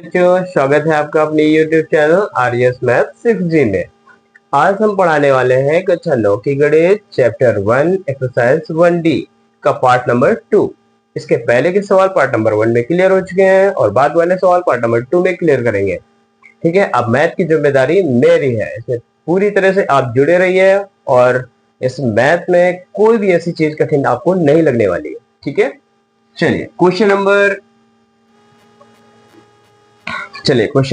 बच्चों, स्वागत है आपका अपने YouTube चैनल आर्यस मैथ 6G में। आज हम पढ़ाने वाले हैं कक्षा 9 की गणित चैप्टर 1 एक्सरसाइज 1D का पार्ट नंबर 2। इसके पहले के सवाल पार्ट नंबर 1 में क्लियर हो चुके हैं और बाद वाले सवाल पार्ट नंबर 2 में क्लियर करेंगे। ठीक है, अब मैथ की जिम्मेदारी मेरी है, इसमें पूरी तरह से आप जुड़े रहिए और इस मैथ में कोई भी ऐसी चीज कठिन आपको नहीं लगने वाली है। ठीक है, चलिए क्वेश्चन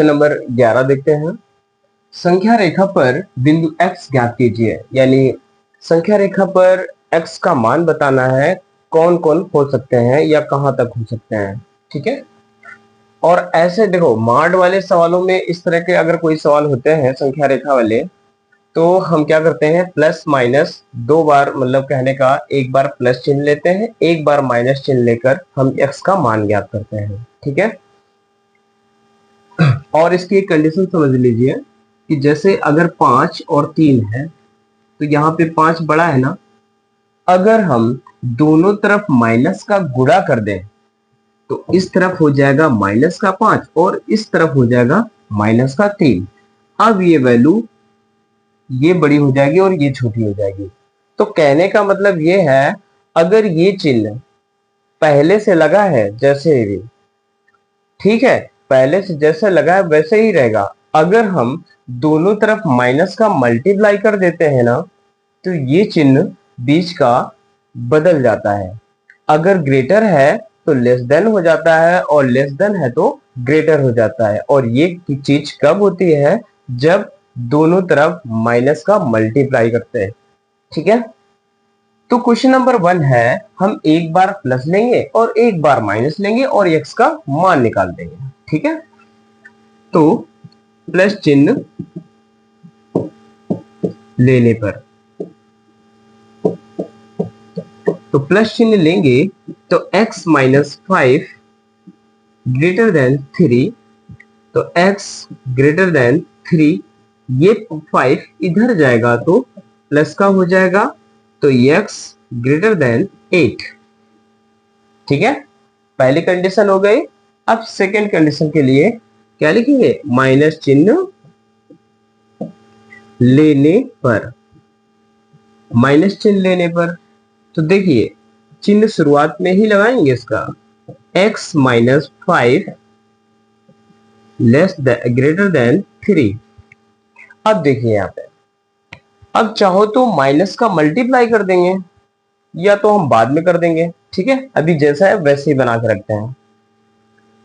नंबर 11 देखते हैं। संख्या रेखा पर बिंदु x ज्ञात कीजिए, यानी संख्या रेखा पर x का मान बताना है। कौन कौन हो सकते हैं या कहां तक हो सकते हैं। ठीक है, और ऐसे देखो मार्ड वाले सवालों में इस तरह के अगर कोई सवाल होते हैं संख्या रेखा वाले, तो हम क्या करते हैं, प्लस माइनस दो बार, मतलब कहने का एक बार प्लस चिन्ह लेते हैं, एक बार माइनस चिन्ह लेकर हम x का मान ज्ञात करते हैं। ठीक है, और इसकी एक कंडीशन समझ लीजिए कि जैसे अगर 5 और 3 है तो यहाँ पे 5 बड़ा है ना, अगर हम दोनों तरफ माइनस का गुणा कर दें तो इस तरफ हो जाएगा माइनस का 5 और इस तरफ हो जाएगा माइनस का 3। अब ये वैल्यू ये बड़ी हो जाएगी और ये छोटी हो जाएगी। तो कहने का मतलब ये है, अगर ये चिन्ह पहले से लगा है जैसे भी, ठीक है, पहले से जैसा लगा है वैसे ही रहेगा। अगर हम दोनों तरफ माइनस का मल्टीप्लाई कर देते हैं ना, तो ये चिन्ह बीच का बदल जाता है। अगर ग्रेटर है तो लेस देन हो जाता है और लेस देन है तो ग्रेटर हो जाता है। और ये चीज कब होती है, जब दोनों तरफ माइनस का मल्टीप्लाई करते हैं। ठीक है, तो क्वेश्चन नंबर 1 है, हम एक बार प्लस लेंगे और एक बार माइनस लेंगे और x का मान निकाल देंगे। ठीक है, तो प्लस चिन्ह लेने पर, तो प्लस चिन्ह लेंगे तो x माइनस 5 ग्रेटर देन 3, तो x ग्रेटर देन 3, ये 5 इधर जाएगा तो प्लस का हो जाएगा, तो x ग्रेटर देन 8। ठीक है, पहली कंडीशन हो गई। अब सेकेंड कंडीशन के लिए क्या लिखेंगे, माइनस चिन्ह लेने पर। माइनस चिन्ह लेने पर तो देखिए चिन्ह शुरुआत में ही लगाएंगे इसका, x माइनस 5 ग्रेटर देन 3। अब देखिए यहाँ पे, अब चाहो तो माइनस का मल्टीप्लाई कर देंगे या तो हम बाद में कर देंगे। ठीक है, अभी जैसा है वैसे ही बना के रखते हैं।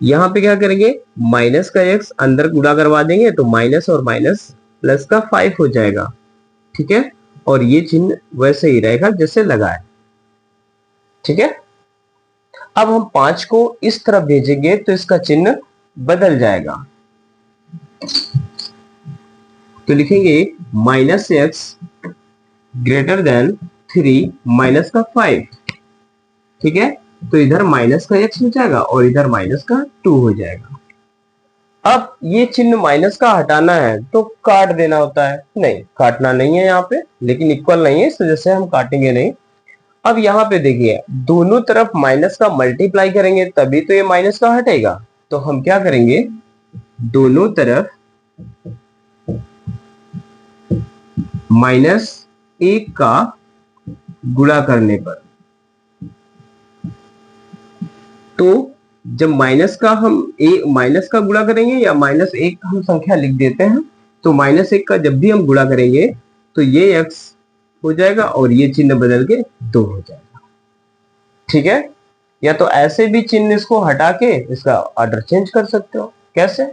यहां पे क्या करेंगे, माइनस का x अंदर गुणा करवा देंगे तो माइनस और माइनस प्लस का 5 हो जाएगा। ठीक है, और ये चिन्ह वैसे ही रहेगा जैसे लगा है। ठीक है, अब हम 5 को इस तरफ भेजेंगे तो इसका चिन्ह बदल जाएगा, तो लिखेंगे minus x greater than 3 minus का 5। ठीक है, तो इधर माइनस का x हो जाएगा और इधर माइनस का 2 हो जाएगा। अब ये चिन्ह माइनस का हटाना है तो काट देना होता है, नहीं काटना नहीं है यहाँ पे, लेकिन इक्वल नहीं है इस वजह से हम काटेंगे नहीं। अब यहाँ पे देखिए दोनों तरफ माइनस का मल्टीप्लाई करेंगे तभी तो ये माइनस का हटेगा। तो हम क्या करेंगे, दोनों तरफ माइनस 1 का गुणा करने पर, तो जब माइनस का हम माइनस का गुणा करेंगे या माइनस 1 का हम संख्या लिख देते हैं, तो माइनस 1 का जब भी हम गुणा करेंगे तो ये x हो जाएगा और ये चिन्ह बदल के 2 हो जाएगा। ठीक है, या तो ऐसे भी चिन्ह इसको हटा के इसका ऑर्डर चेंज कर सकते हो। कैसे,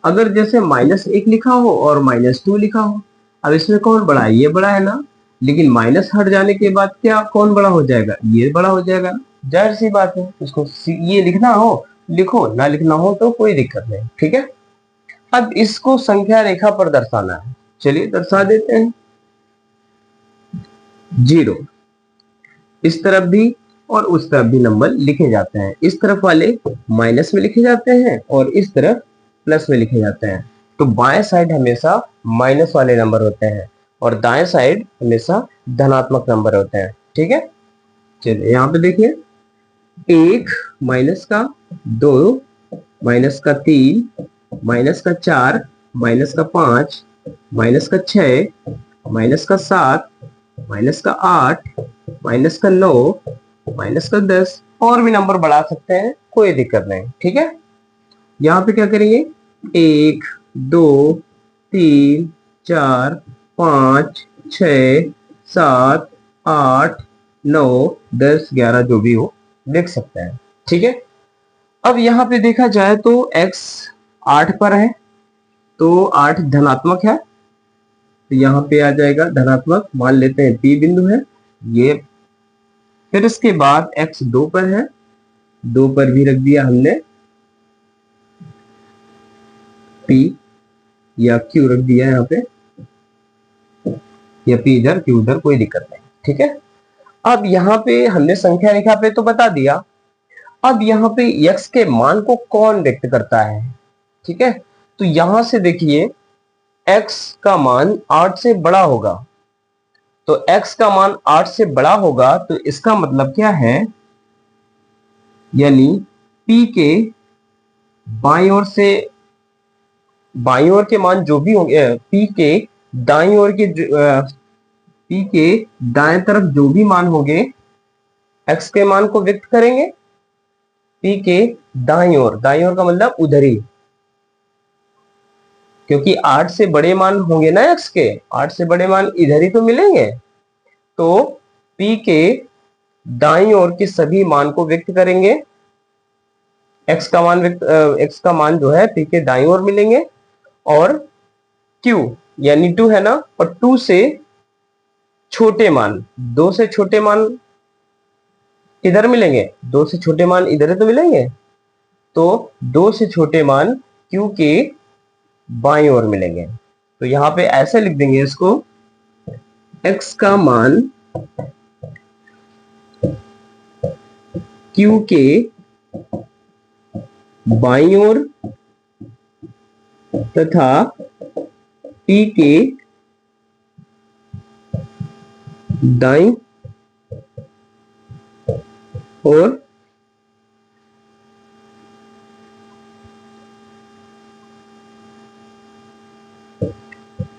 अगर जैसे माइनस 1 लिखा हो और माइनस 2 लिखा हो, अब इसमें कौन बड़ा है, ये बड़ा है ना, लेकिन माइनस हट जाने के बाद क्या कौन बड़ा हो जाएगा, ये बड़ा हो जाएगा ना, जाहिर सी बात है। उसको ये लिखना हो लिखो, ना लिखना हो तो कोई दिक्कत नहीं। ठीक है, अब इसको संख्या रेखा पर दर्शाना है, चलिए दर्शा देते हैं। 0 इस तरफ भी और उस तरफ भी नंबर लिखे जाते हैं, इस तरफ वाले माइनस में लिखे जाते हैं और इस तरफ प्लस में लिखे जाते हैं। तो बाएं साइड हमेशा माइनस वाले नंबर होते हैं और दाएं साइड हमेशा धनात्मक नंबर होते हैं। ठीक है, चलिए यहाँ पे देखिए 1 माइनस का 2 माइनस का 3 माइनस का 4, माइनस का 5, माइनस का 6, माइनस का 7, माइनस का 8, माइनस का 9, माइनस का 10, और भी नंबर बढ़ा सकते हैं, कोई दिक्कत नहीं। ठीक है, यहाँ पे क्या करेंगे, 1, 2, 3, 4, 5, 6, 7, 8, 9, 10, 11 जो भी हो लिख सकते हैं। ठीक है, अब यहाँ पे देखा जाए तो x 8 पर है, तो 8 धनात्मक है, तो यहाँ पे आ जाएगा धनात्मक, मान लेते हैं P बिंदु है ये। फिर इसके बाद x 2 पर है, 2 पर भी रख दिया हमने P या Q रख दिया यहाँ पे, या P इधर Q उधर, कोई दिक्कत नहीं। ठीक है, अब यहाँ पे हमने संख्या रेखा पे तो बता दिया, अब यहाँ पे x के मान को कौन व्यक्त करता है। ठीक है, तो यहां से देखिए x का मान 8 से बड़ा होगा, तो x का मान 8 से बड़ा होगा, तो इसका मतलब क्या है, यानी p के बाईं ओर से, बाईं ओर के मान जो भी होंगे, p के दाईं ओर के p के दाएं तरफ जो भी मान होंगे x के मान को व्यक्त करेंगे p के दाईं ओर, दाईं ओर का मतलब उधर ही, क्योंकि 8 से बड़े मान होंगे ना x के, 8 से बड़े मान इधर ही तो मिलेंगे, तो p के दाईं ओर के सभी मान को व्यक्त करेंगे, x का मान जो है p के दाईं ओर मिलेंगे, और q यानी 2 है ना, और 2 से छोटे मान, 2 से छोटे मान किधर मिलेंगे, 2 से छोटे मान इधर ही तो मिलेंगे, तो 2 से छोटे मान q के बाईं ओर मिलेंगे। तो यहाँ पे ऐसे लिख देंगे इसको, x का मान q के बाईं ओर तथा p के दाईं ओर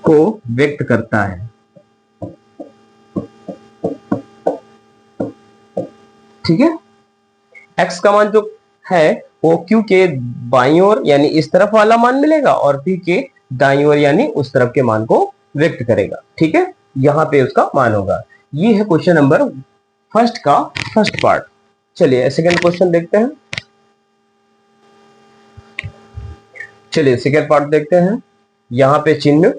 को व्यक्त करता है। ठीक है, x का मान जो है वो q के बाईं ओर यानी इस तरफ वाला मान मिलेगा, और p के दाईं ओर यानी उस तरफ के मान को व्यक्त करेगा। ठीक है, यहां पे उसका मान होगा। ये है क्वेश्चन नंबर फर्स्ट का फर्स्ट पार्ट। चलिए सेकंड क्वेश्चन देखते हैं। चलिए सेकंड पार्ट देखते हैं। यहाँ पे चिन्ह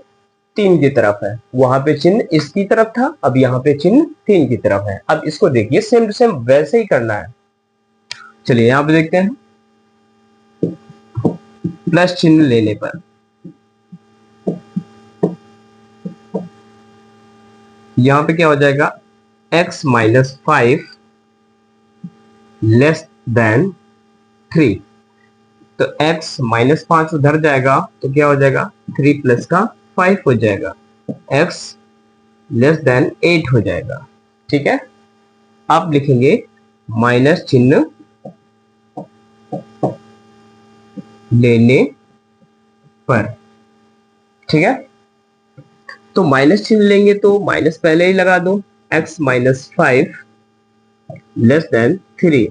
3 की तरफ है, वहां पे चिन्ह इसकी तरफ था, अब यहाँ पे चिन्ह 3 की तरफ है। अब इसको देखिए सेम टू सेम वैसे ही करना है। चलिए यहाँ पे देखते हैं, प्लस चिन्ह लेने पर यहाँ पे क्या हो जाएगा, x माइनस 5 लेस देन 3, तो x माइनस 5 उधर जाएगा तो क्या हो जाएगा, 3 प्लस का 5 हो जाएगा, x लेस देन 8 हो जाएगा। ठीक है, आप लिखेंगे माइनस चिन्ह लेने पर। ठीक है, तो माइनस चिन्ह लेंगे तो माइनस पहले ही लगा दो, x minus 5 less than 3,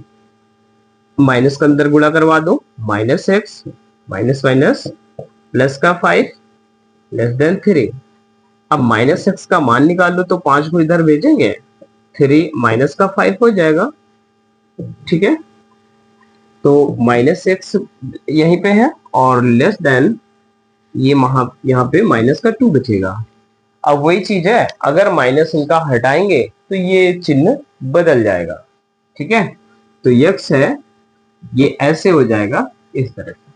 minus का अंदर गुणा करवा दो, minus x minus minus plus का 5 लेस देन 3। अब माइनस एक्स का मान निकाल लो, तो 5 को इधर भेजेंगे, 3 माइनस का 5 हो जाएगा। ठीक है, तो माइनस एक्स यहीं पे है, और लेस देन ये यहाँ पे माइनस का 2 बचेगा। अब वही चीज है, अगर माइनस इनका हटाएंगे तो ये चिन्ह बदल जाएगा। ठीक है, तो यक्स है ये ऐसे हो जाएगा इस तरह से।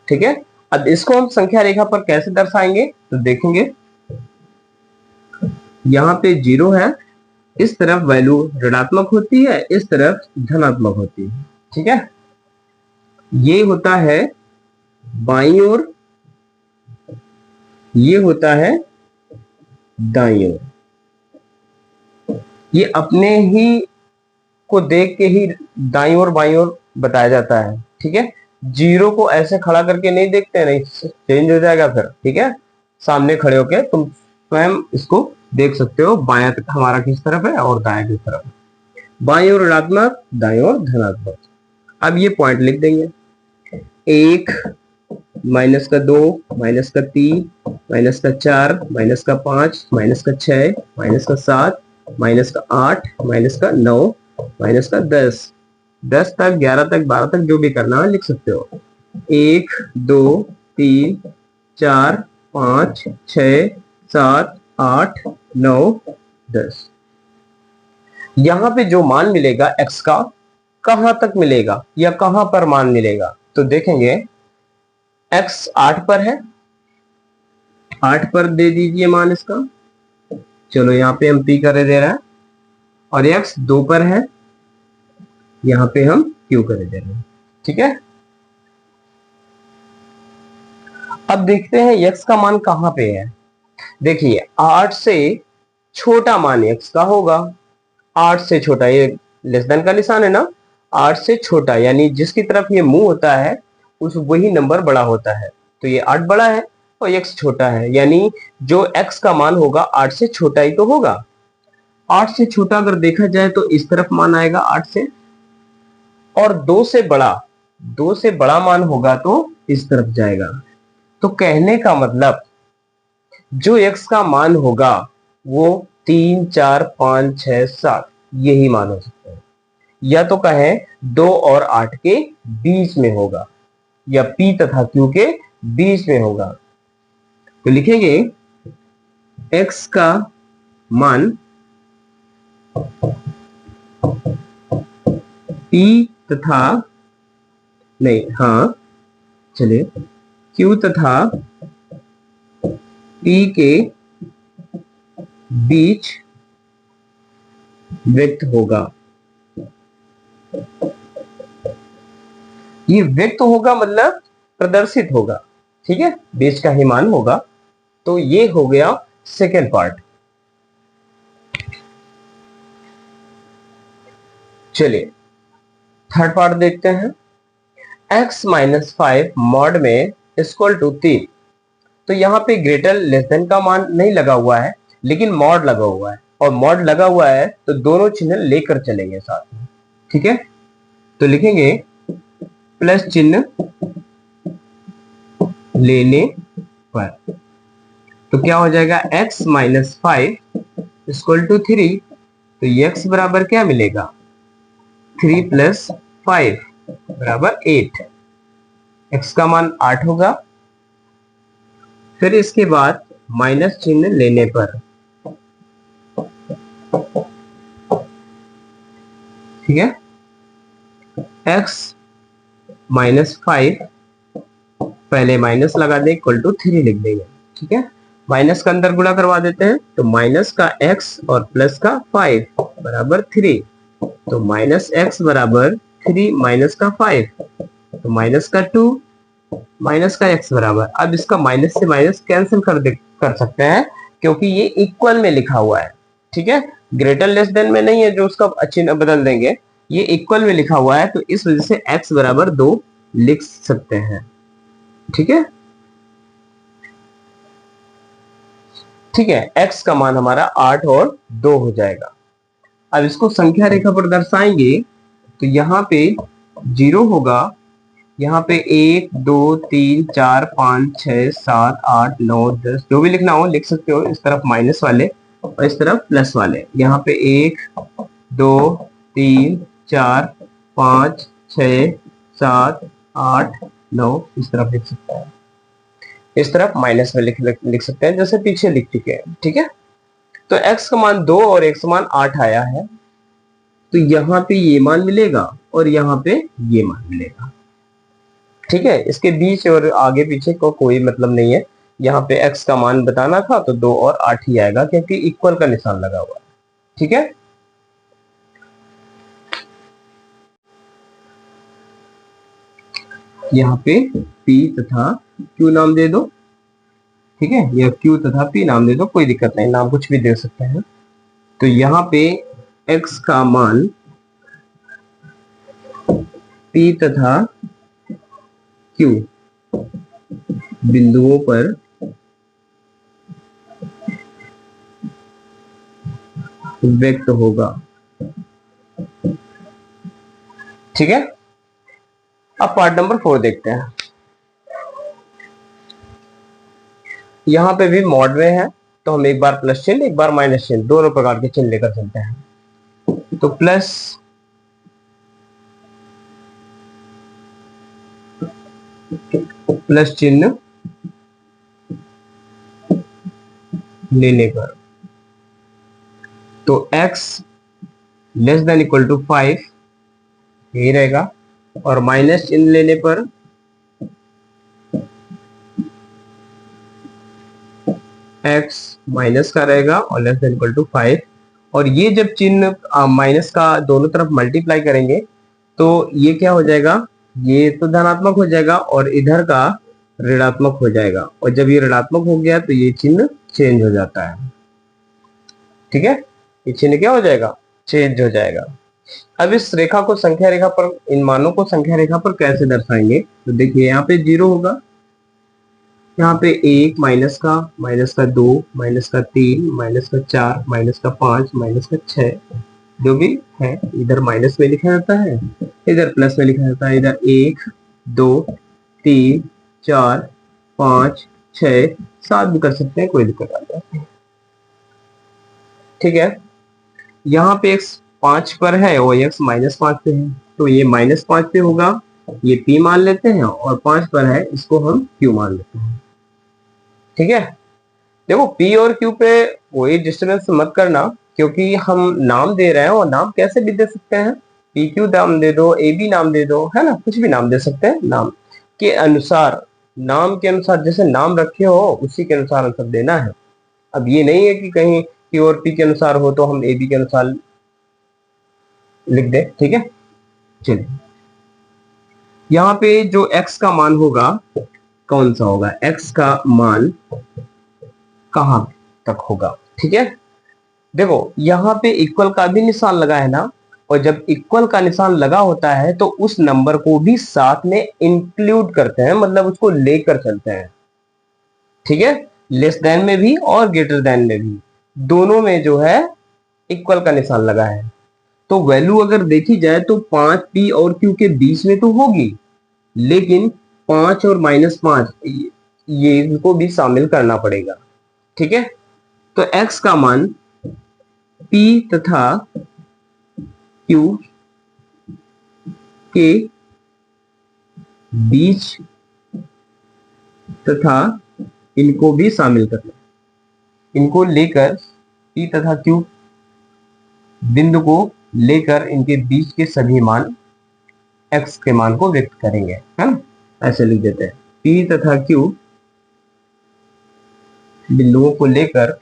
ठीक है, अब इसको हम संख्या रेखा पर कैसे दर्शाएंगे, तो देखेंगे यहाँ पे 0 है, इस तरफ वैल्यू ऋणात्मक होती है, इस तरफ धनात्मक होती है। ठीक है, ये होता है बाईं ओर, ये होता है दाईं ओर। ये अपने ही को देख के ही दाईं ओर बाईं ओर बताया जाता है। ठीक है, जीरो को ऐसे खड़ा करके नहीं देखते, नहीं चेंज हो जाएगा फिर, ठीक है। सामने खड़े होके तुम स्वयं इसको देख सकते हो, बायां हमारा किस तरफ है और दायां किस तरफ है। बाईं ओर ऋणात्मक, दाईं ओर धनात्मक। अब ये पॉइंट लिख देंगे, एक, माइनस का दो, माइनस का तीन, माइनस का चार, माइनस का पांच, माइनस का छह, माइनस का सात, माइनस का आठ, माइनस का नौ, माइनस का दस। 10 तक, 11 तक, 12 तक जो भी करना है लिख सकते हो। एक, दो, तीन, चार, पांच, छ, सात, आठ, नौ, 10। यहां पे जो मान मिलेगा x का, कहां तक मिलेगा या कहां पर मान मिलेगा, तो देखेंगे x 8 पर है, 8 पर दे दीजिए मान इसका। चलो यहाँ पे हम p करे दे रहा है, और x 2 पर है, यहाँ पे हम q करे दे रहे हैं, ठीक है। अब देखते हैं x का मान कहां पे है। देखिए 8 से छोटा मान x का होगा, 8 से छोटा, ये लेस देन का निशान है ना, 8 से छोटा यानी जिसकी तरफ ये मुंह होता है उस वही नंबर बड़ा होता है, तो ये 8 बड़ा है और x छोटा है, यानी जो x का मान होगा 8 से छोटा ही तो होगा। 8 से छोटा अगर देखा जाए तो इस तरफ मान आएगा 8 से, और 2 से बड़ा, 2 से बड़ा मान होगा तो इस तरफ जाएगा। तो कहने का मतलब जो x का मान होगा वो 3, 4, 5, 6, 7 यही मान हो सकते हैं, या तो कहें 2 और 8 के बीच में होगा, या p तथा q के बीच में होगा। तो लिखेंगे x का मान p तथा, नहीं हाँ चलिए, q तथा p के बीच व्यक्त होगा। ये व्यक्त होगा मतलब प्रदर्शित होगा, ठीक है, बीच का ही मान होगा। तो ये हो गया सेकेंड पार्ट। चलिए थर्ड पार्ट देखते हैं। x माइनस 5 मॉड में इक्वल टू 3। तो यहाँ पे ग्रेटर लेस देन का मान नहीं लगा हुआ है, लेकिन मॉड लगा हुआ है, और मॉड लगा हुआ है तो दोनों चिन्ह लेकर चलेंगे साथ में, ठीक है। तो लिखेंगे प्लस चिन्ह लेने पर, तो क्या हो जाएगा, x माइनस 5 इक्वल टू 3। तो x बराबर क्या मिलेगा, 3 प्लस 5 बराबर 8। x का मान 8 होगा। फिर इसके बाद माइनस चिन्ह लेने पर, ठीक है, x माइनस 5, पहले माइनस लगा दे, इक्वल टू 3 लिख देंगे, ठीक है। माइनस का अंदर गुणा करवा देते हैं, तो माइनस का x और प्लस का 5 बराबर 3। तो माइनस x बराबर 3 माइनस का 5, तो माइनस का 2 माइनस का x बराबर, अब इसका माइनस से माइनस कैंसिल कर सकते हैं क्योंकि ये इक्वल में लिखा हुआ है, ठीक है। ग्रेटर लेस देन में नहीं है जो उसका चिन्ह बदल देंगे, ये इक्वल में लिखा हुआ है, तो इस वजह से x बराबर 2 लिख सकते हैं, ठीक है। ठीक है, x का मान हमारा 8 और 2 हो जाएगा। अब इसको संख्या रेखा पर दर्शाएंगे, तो यहाँ पे 0 होगा, यहाँ पे 1, 2, 3, 4, 5, 6, 7, 8, 9, 10 जो भी लिखना हो लिख सकते हो। इस तरफ माइनस वाले और इस तरफ प्लस वाले, यहाँ पे 1, 2, 3, 4, 5, 6, 7, 8, 9 इस तरफ लिख सकते हैं। इस तरफ माइनस में लिख सकते हैं जैसे पीछे लिख चुके हैं, ठीक है। तो x का मान 2 और x का मान 8 आया है, तो यहाँ पे ये मान मिलेगा और यहाँ पे ये मान मिलेगा, ठीक है। इसके बीच और आगे पीछे को कोई मतलब नहीं है। यहाँ पे x का मान बताना था तो 2 और 8 ही आएगा क्योंकि इक्वल का निशान लगा हुआ है, ठीक है। यहाँ पे p तथा q नाम दे दो, ठीक है, या q तथा p नाम दे दो, कोई दिक्कत नहीं, नाम कुछ भी दे सकते हैं। तो यहाँ पे x का मान p तथा क्यू बिंदुओं पर व्यक्त होगा। ठीक है, अब पार्ट नंबर 4 देखते हैं। यहां पे भी मॉड में है, तो हम एक बार प्लस चिन्ह एक बार माइनस चिन्ह दोनों प्रकार के चिन्ह लेकर चलते हैं। तो प्लस चिन्ह लेने पर तो x less than equal to 5 यही रहेगा, और माइनस चिन्ह लेने पर x माइनस का रहेगा और लेस देन इक्वल टू 5। और ये जब चिन्ह माइनस का दोनों तरफ मल्टीप्लाई करेंगे तो ये क्या हो जाएगा, ये तो धनात्मक हो जाएगा और इधर का ऋणात्मक हो जाएगा, और जब ये ऋणात्मक हो गया तो ये चिन्ह चेंज हो जाता है। ठीक है, ये चिन्ह क्या हो जाएगा, चेंज हो जाएगा। अब इस रेखा को संख्या रेखा पर, इन मानों को संख्या रेखा पर कैसे दर्शाएंगे, तो देखिए यहाँ पे 0 होगा, यहाँ पे 1 माइनस का 2 माइनस का 3 माइनस का 4 माइनस का 5 माइनस का 6 जो भी है, इधर माइनस में लिखा जाता है, इधर प्लस में लिखा जाता है। इधर 1 2 3 4 5 6 7 भी कर सकते हैं, कोई दिक्कत नहीं है। ठीक है, यहाँ पे x 5 पर है और x -5 पे है, तो ये -5 पे होगा, ये p मान लेते हैं, और 5 पर है इसको हम q मान लेते हैं। ठीक है, देखो p और q पे कोई डिस्टर्बेंस मत करना, क्योंकि हम नाम दे रहे हैं, और नाम कैसे भी दे सकते हैं, pq नाम दे दो, ab नाम दे दो, है ना, कुछ भी नाम दे सकते हैं। नाम के अनुसार, नाम के अनुसार जैसे नाम रखे हो उसी के अनुसार आंसर देना है। अब ये नहीं है कि कहीं q और p के अनुसार हो तो हम ab के अनुसार लिख दे। ठीक है, चलिए यहाँ पे जो x का मान होगा कौन सा होगा, x का मान कहां तक होगा। ठीक है, देखो यहाँ पे इक्वल का भी निशान लगा है ना, और जब इक्वल का निशान लगा होता है तो उस नंबर को भी साथ में इंक्लूड करते हैं, मतलब उसको लेकर चलते हैं। ठीक है, लेस देन में भी और ग्रेटर देन में भी, दोनों में जो है इक्वल का निशान लगा है। तो वैल्यू अगर देखी जाए तो 5 p और q के बीच में तो होगी, लेकिन 5 और -5 ये इनको भी शामिल करना पड़ेगा। ठीक है, तो x का मान p तथा q के बीच तथा इनको भी शामिल करना, इनको लेकर p तथा q बिंदु को लेकर इनके बीच के सभी मान x के मान को व्यक्त करेंगे, है ना, ऐसे लिख देते हैं। p तथा q बिंदुओं को लेकर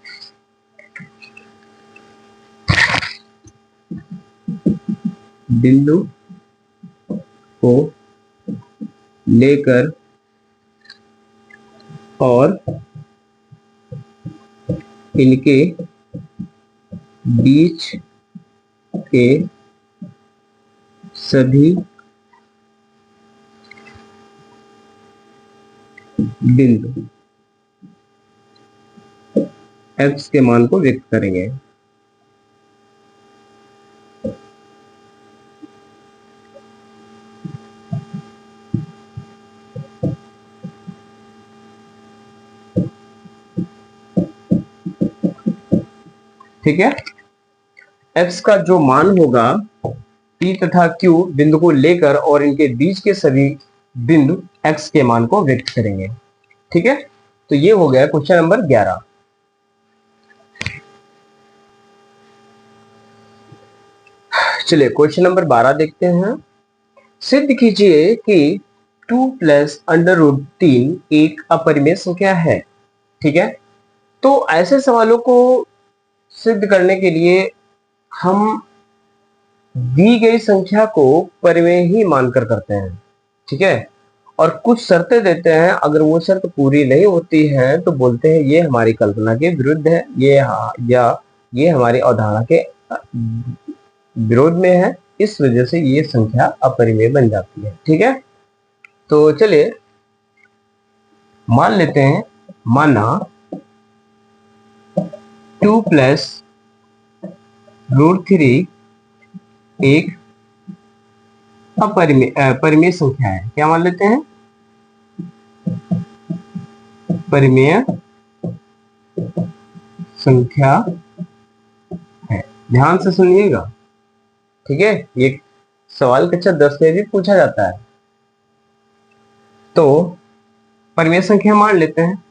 बिंदु को लेकर और इनके बीच के सभी बिंदु x के मान को व्यक्त करेंगे। ठीक है, x का जो मान होगा p तथा q बिंदु को लेकर और इनके बीच के सभी बिंदु x के मान को व्यक्त करेंगे। ठीक है, तो ये हो गया क्वेश्चन नंबर 11। चलिए क्वेश्चन नंबर 12 देखते हैं। सिद्ध कीजिए कि 2 + √3 एक अपरिमेय संख्या है। ठीक है, तो ऐसे सवालों को सिद्ध करने के लिए हम दी गई संख्या को परिमेय ही मानकर करते हैं। ठीक है, और कुछ शर्तें देते हैं, अगर वो शर्त पूरी नहीं होती है तो बोलते हैं ये हमारी कल्पना के विरुद्ध है, या ये हमारी अवधारणा के विरोध में है, इस वजह से ये संख्या अपरिमेय बन जाती है। ठीक है, तो चलिए मान लेते हैं, माना 2 प्लस √3 एक परिमेय संख्या है। क्या मान लेते हैं? परिमेय संख्या है। ध्यान से सुनिएगा, ठीक है? ये सवाल कक्षा 10 में भी पूछा जाता है। तो परिमेय संख्या मान लेते हैं,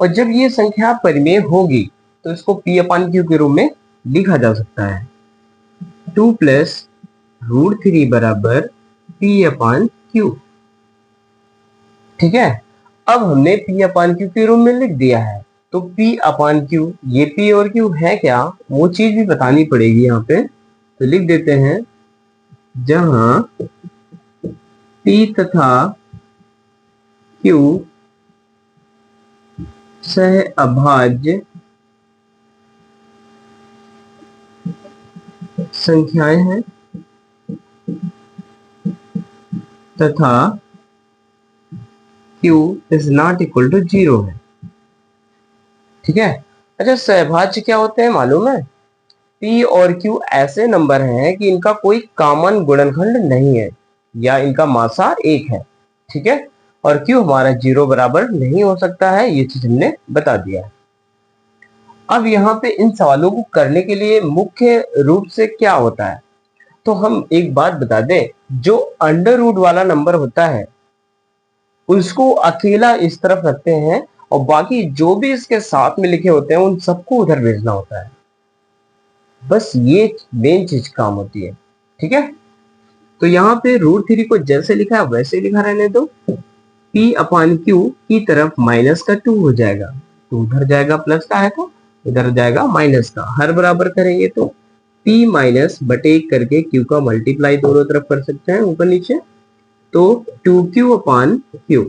और जब ये संख्या परिमेय होगी तो इसको P/Q के रूप में लिखा जा सकता है। 2 प्लस √3 बराबर P/Q। ठीक है, अब हमने P/Q के रूप में लिख दिया है। तो P/Q, ये P और Q है क्या, वो चीज भी बतानी पड़ेगी यहाँ पे। तो लिख देते हैं, जहां P तथा Q सह अभाज्य संख्याएं हैं तथा Q is not equal to 0 है। ठीक है। अच्छा, सहभाज्य क्या होते हैं मालूम है? P और Q ऐसे नंबर हैं कि इनका कोई कॉमन गुणनखंड नहीं है, या इनका मासा 1 है। ठीक है, और Q हमारा 0 बराबर नहीं हो सकता है, ये चीज हमने बता दिया है। अब यहाँ पे इन सवालों को करने के लिए मुख्य रूप से क्या होता है, तो हम एक बात बता दें, जो अंडर रूट वाला नंबर होता है उसको अकेला इस तरफ रखते हैं, और बाकी जो भी इसके साथ में लिखे होते हैं उन सबको उधर भेजना होता है। बस ये मेन चीज काम होती है। ठीक है, तो यहाँ पे √3 को जैसे लिखा है वैसे लिखा रहने दो। P/Q की तरफ माइनस का 2 हो जाएगा, तो उधर जाएगा प्लस का है, तो इधर जाएगा माइनस का। हर बराबर करेंगे तो P माइनस बटे 1 करके Q का मल्टीप्लाई दोनों तरफ कर सकते हैं, ऊपर नीचे। तो 2Q/Q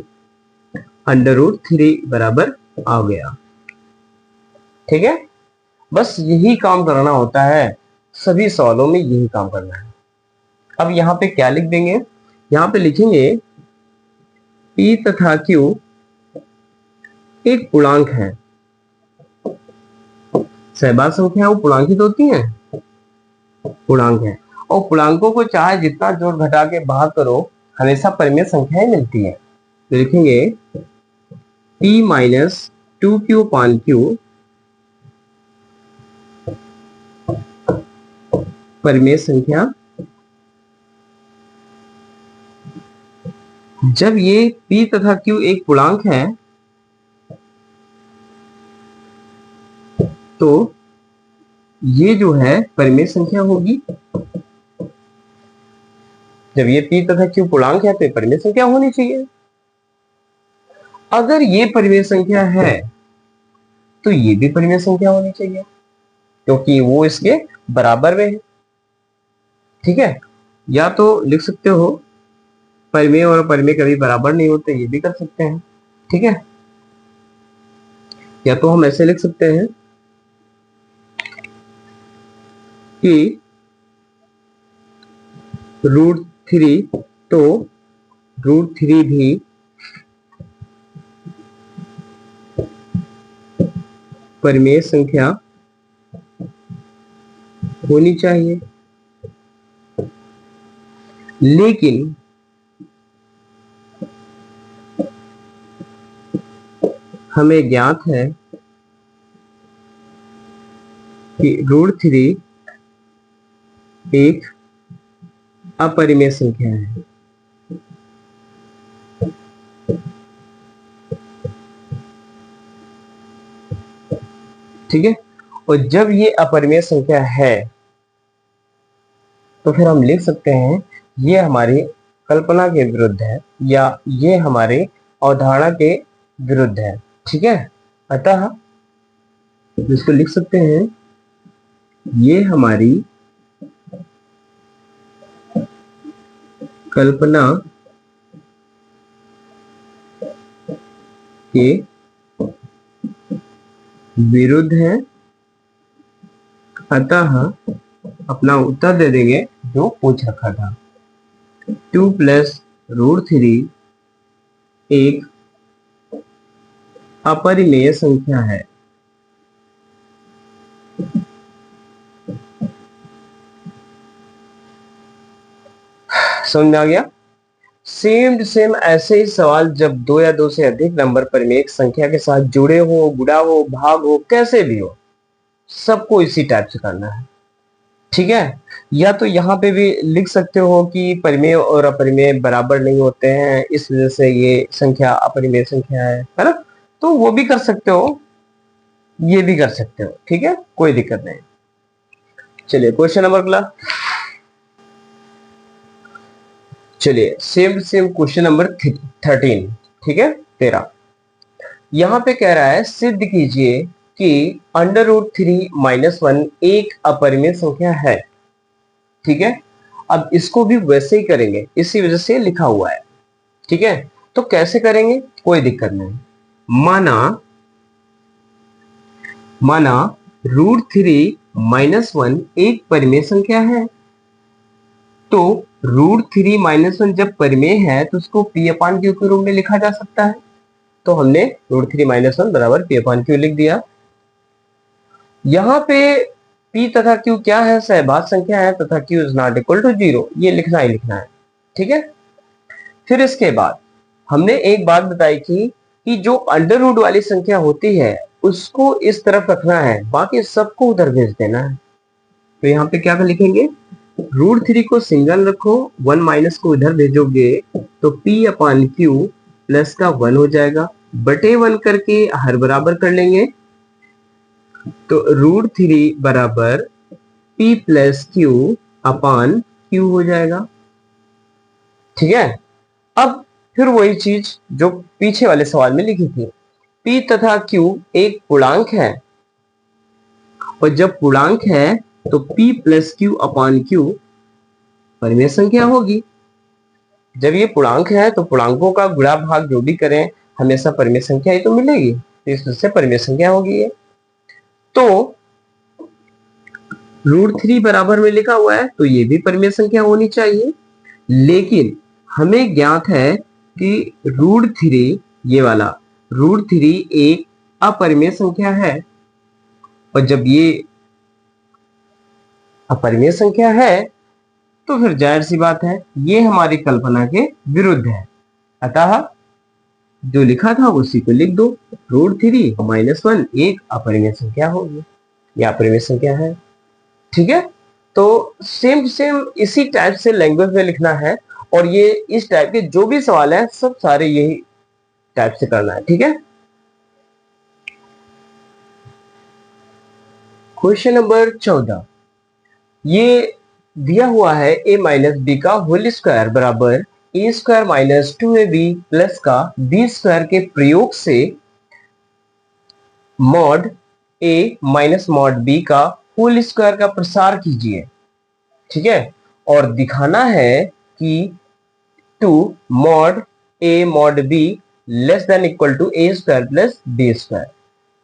√3 बराबर आ गया। ठीक है, बस यही काम करना होता है, सभी सवालों में यही काम करना है। अब यहाँ पे क्या लिख देंगे? यहाँ पे लिखेंगे P तथा Q एक पूर्णांक है। सहभाज्य संख्या वो पूर्णांकित होती है, पूर्णांक है, और पूर्णांकों को चाहे जितना जोड़ घटा के बाहर करो, हमेशा परिमेय संख्याएं मिलती है। तो लिखेंगे P माइनस 2Q/Q परिमेय संख्या। जब ये P तथा Q एक पूर्णांक है तो ये जो है परिमेय संख्या होगी। जब ये P तथा Q पूर्णांक है तो ये परिमेय संख्या होनी चाहिए। अगर ये परिमेय संख्या है तो ये भी परिमेय संख्या होनी चाहिए, क्योंकि वो इसके बराबर में है। ठीक है, या तो लिख सकते हो परिमेय और परिमेय कभी बराबर नहीं होते, ये भी कर सकते हैं। ठीक है, या तो हम ऐसे लिख सकते हैं कि √3, तो √3 भी परिमेय संख्या होनी चाहिए, लेकिन हमें ज्ञात है कि √3 एक अपरिमेय संख्या है। ठीक है, और जब ये अपरिमेय संख्या है तो फिर हम लिख सकते हैं ये हमारी कल्पना के विरुद्ध है, या ये हमारे अवधारणा के विरुद्ध है। ठीक है, अतः इसको लिख सकते हैं ये हमारी कल्पना के विरुद्ध है, अतः अपना उत्तर दे देंगे जो पूछ रखा था। 2 प्लस √3 एक अपरिमेय संख्या है। समझ में आ गया? सेम टू सेम ऐसे ही सवाल जब दो या दो से अधिक नंबर परिमेय एक संख्या के साथ जुड़े हो, गुणा हो, भाग हो, कैसे भी हो, सबको इसी टाइप से करना है। ठीक है? या तो यहाँ पे भी लिख सकते हो कि परिमेय और अपरिमेय बराबर नहीं होते हैं, इस वजह से ये संख्या अपरिमेय संख्या है ना? तो वो भी कर सकते हो, ये भी कर सकते हो। ठीक है, कोई दिक्कत नहीं। चलिए क्वेश्चन नंबर अगला। चलिए सेम सेम क्वेश्चन नंबर 13। ठीक है, 13। यहां पे कह रहा है सिद्ध कीजिए कि √3 - 1 एक अपरिमेय संख्या है। ठीक है, अब इसको भी वैसे ही करेंगे, इसी वजह से लिखा हुआ है। ठीक है, तो कैसे करेंगे, कोई दिक्कत नहीं। माना √3 - 1 एक परिमेय संख्या है, तो √3 - 1 जब परिमेय है तो उसको P/Q के रूप में लिखा जा सकता है। तो हमने √3 - 1 बराबर P/Q लिख दिया। यहाँ पे P तथा Q क्या है, सहभाग संख्या है तथा Q is not equal to 0, ये लिखना ही लिखना है। ठीक है, फिर इसके बाद हमने एक बात बताई थी कि जो अंडर रूट वाली संख्या होती है उसको इस तरफ रखना है, बाकी सबको उधर भेज देना है। तो यहाँ पे क्या लिखेंगे, √3 को सिंगल रखो, 1 माइनस को इधर भेजोगे तो P/Q प्लस का 1 हो जाएगा, बटे 1 करके हर बराबर कर लेंगे, तो √3 बराबर P+Q/Q हो जाएगा। ठीक है, अब फिर वही चीज जो पीछे वाले सवाल में लिखी थी, P तथा Q एक पूर्णांक है, और जब पूर्णांक है तो P+Q/Q परिमेय संख्या होगी। जब ये पूर्णांक है तो पूर्णांकों का गुणा भाग जो भी करें हमेशा परिमेय संख्या ही तो मिलेगी, तो इस वजह से परिमेय संख्या होगी ये। तो √3 बराबर में लिखा हुआ है तो ये भी परिमेय संख्या होनी चाहिए, लेकिन हमें ज्ञात है कि √3 ये वाला √3 एक अपरिमेय संख्या है, और जब ये अपरिमेय संख्या है तो फिर जाहिर सी बात है ये हमारी कल्पना के विरुद्ध है, अतः जो लिखा था उसी को लिख दो। √3 - 1 एक अपरिमेय संख्या होगी, या अपरिमेय संख्या है। ठीक है, तो सेम सेम इसी टाइप से लैंग्वेज में लिखना है, और ये इस टाइप के जो भी सवाल है सब सारे यही टाइप से करना है। ठीक है, क्वेश्चन नंबर 14। ये दिया हुआ है a - b का होल स्क्वायर बराबर a² - 2ab प्लस का b² के प्रयोग से मॉड a - मॉड b का होल स्क्वायर का प्रसार कीजिए। ठीक है, और दिखाना है कि 2 mod a mod b less than equal to a² plus b²,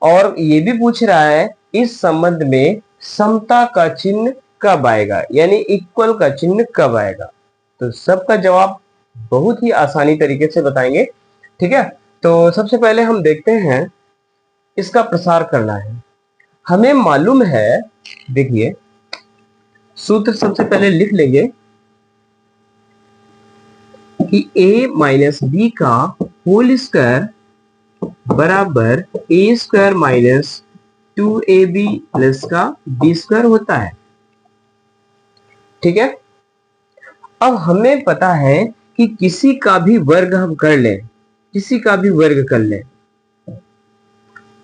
और ये भी पूछ रहा है इस संबंध में समता का चिन्ह कब आएगा, यानी इक्वल का चिन्ह कब आएगा। तो सबका जवाब बहुत ही आसानी तरीके से बताएंगे। ठीक है, तो सबसे पहले हम देखते हैं इसका प्रसार करना है। हमें मालूम है, देखिए सूत्र सबसे पहले लिख लेंगे कि a - b का होल स्क्वायर बराबर a² - 2ab प्लस का b² होता है। ठीक है, अब हमें पता है कि किसी का भी वर्ग हम कर लें, किसी का भी वर्ग कर लें,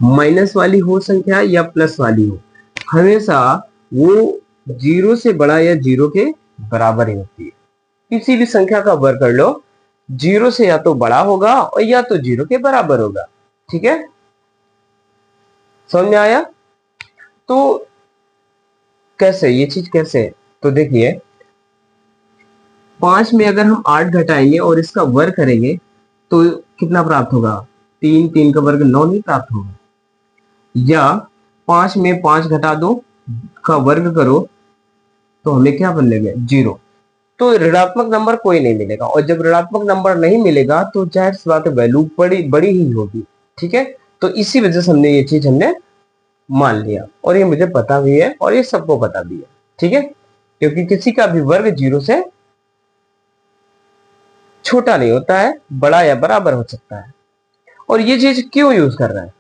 माइनस वाली हो संख्या या प्लस वाली हो, हमेशा वो 0 से बड़ा या 0 के बराबर ही होती है। किसी भी संख्या का वर्ग कर लो, 0 से या तो बड़ा होगा और या तो 0 के बराबर होगा। ठीक है, समझ में आया? तो कैसे ये चीज कैसे है? तो देखिए 5 में अगर हम 8 घटाएंगे और इसका वर्ग करेंगे तो कितना प्राप्त होगा, 3, 3 का वर्ग 9 नहीं प्राप्त होगा। या 5 में 5 घटा दो का वर्ग करो तो हमें क्या बनेगा, 0। तो ऋणात्मक नंबर कोई नहीं मिलेगा, और जब ऋणात्मक नंबर नहीं मिलेगा तो जाहिर सी बात है वैल्यू बड़ी बड़ी ही होगी। ठीक है, तो इसी वजह से हमने ये चीज हमने मान लिया, और ये मुझे पता भी है और ये सबको पता भी है, ठीक है, क्योंकि किसी का भी वर्ग 0 से छोटा नहीं होता है, बड़ा या बराबर हो सकता है। और ये चीज क्यों यूज कर रहा है,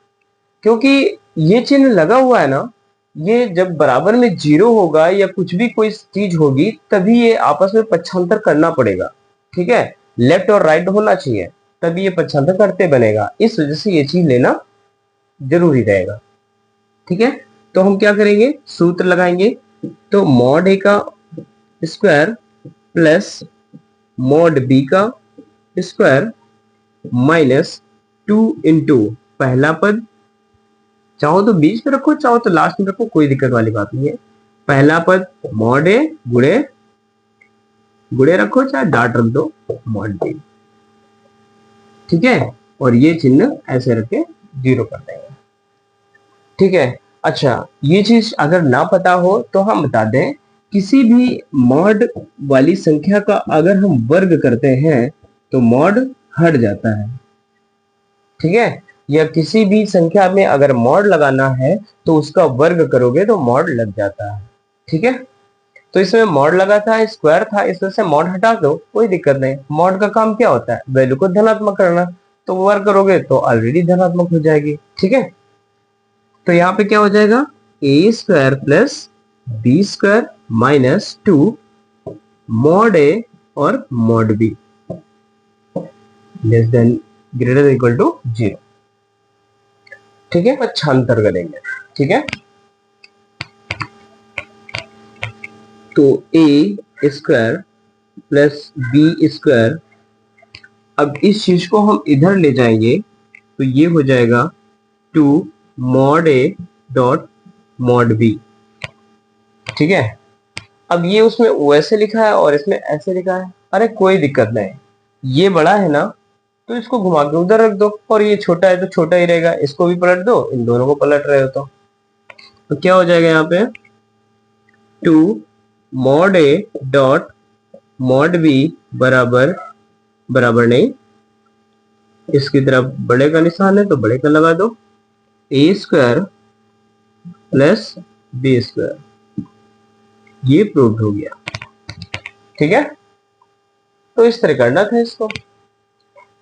क्योंकि ये चिन्ह लगा हुआ है ना, ये जब बराबर में 0 होगा या कुछ भी कोई चीज होगी तभी ये आपस में पक्षांतर करना पड़ेगा, ठीक है, लेफ्ट और राइट होना चाहिए तभी ये पक्षांतर करते बनेगा, इस वजह से ये चीज लेना जरूरी रहेगा, ठीक है। तो हम क्या करेंगे, सूत्र लगाएंगे, तो मॉड ए का स्क्वायर प्लस मॉड बी का स्क्वायर माइनस 2 इंटू पहला पद, चाहो तो बीच में रखो चाहो तो लास्ट में रखो, कोई दिक्कत वाली बात नहीं है, पहला पद मॉड ए गुणे गुणे रखो चाहे डाट रख दो मॉड बी, ठीक है, और ये चिन्ह ऐसे रखे 0 कर देंगे, ठीक है। अच्छा, ये चीज अगर ना पता हो तो हम बता दें, किसी भी मॉड वाली संख्या का अगर हम वर्ग करते हैं तो मॉड हट जाता है, ठीक है, या किसी भी संख्या में अगर मॉड लगाना है तो उसका वर्ग करोगे तो मॉड लग जाता है, ठीक है। तो इसमें मॉड लगा था, स्क्वायर था, इस वजह से मॉड हटा दो, कोई दिक्कत नहीं, मॉड का काम क्या होता है, वैल्यू को धनात्मक करना, तो वर्ग करोगे तो ऑलरेडी धनात्मक हो जाएगी, ठीक है। तो यहाँ पे क्या हो जाएगा, A square plus B square minus 2 mod A और mod B less than greater than equal to 0, ठीक है, पक्षांतर करेंगे, ठीक है। तो A square plus B square, अब इस चीज को हम इधर ले जाएंगे तो ये हो जाएगा 2 mod A dot mod B, ठीक है। अब ये उसमें वैसे लिखा है और इसमें ऐसे लिखा है, अरे कोई दिक्कत नहीं, ये बड़ा है ना तो इसको घुमा के उधर रख दो, और ये छोटा है तो छोटा ही रहेगा, इसको भी पलट दो, इन दोनों को पलट रहे हो तो क्या हो जाएगा यहाँ पे 2 mod A dot mod B बराबर बराबर नहीं, इसकी तरफ बड़े का निशान है तो बड़े का लगा दो, ए स्क्वायर प्लस बी स्क्वायर, ये प्रूव हो गया, ठीक है। तो इस तरह करना था इसको।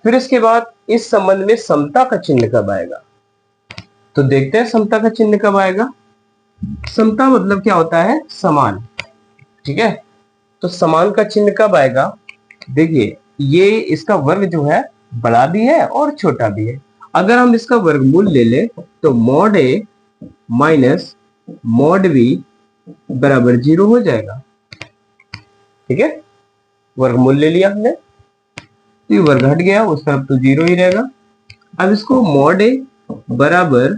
फिर इसके बाद इस संबंध में समता का चिन्ह कब आएगा, तो देखते हैं समता का चिन्ह कब आएगा। समता मतलब क्या होता है, समान, ठीक है। तो समान का चिन्ह कब आएगा, देखिए ये इसका वर्ग जो है बड़ा भी है और छोटा भी है, अगर हम इसका वर्गमूल ले ले तो मॉड ए माइनस मॉड बी बराबर 0 हो जाएगा, ठीक है, वर्गमूल ले लिया हमने तो ये वर्ग हट गया, उस तरफ तो 0 ही रहेगा। अब इसको मॉड ए बराबर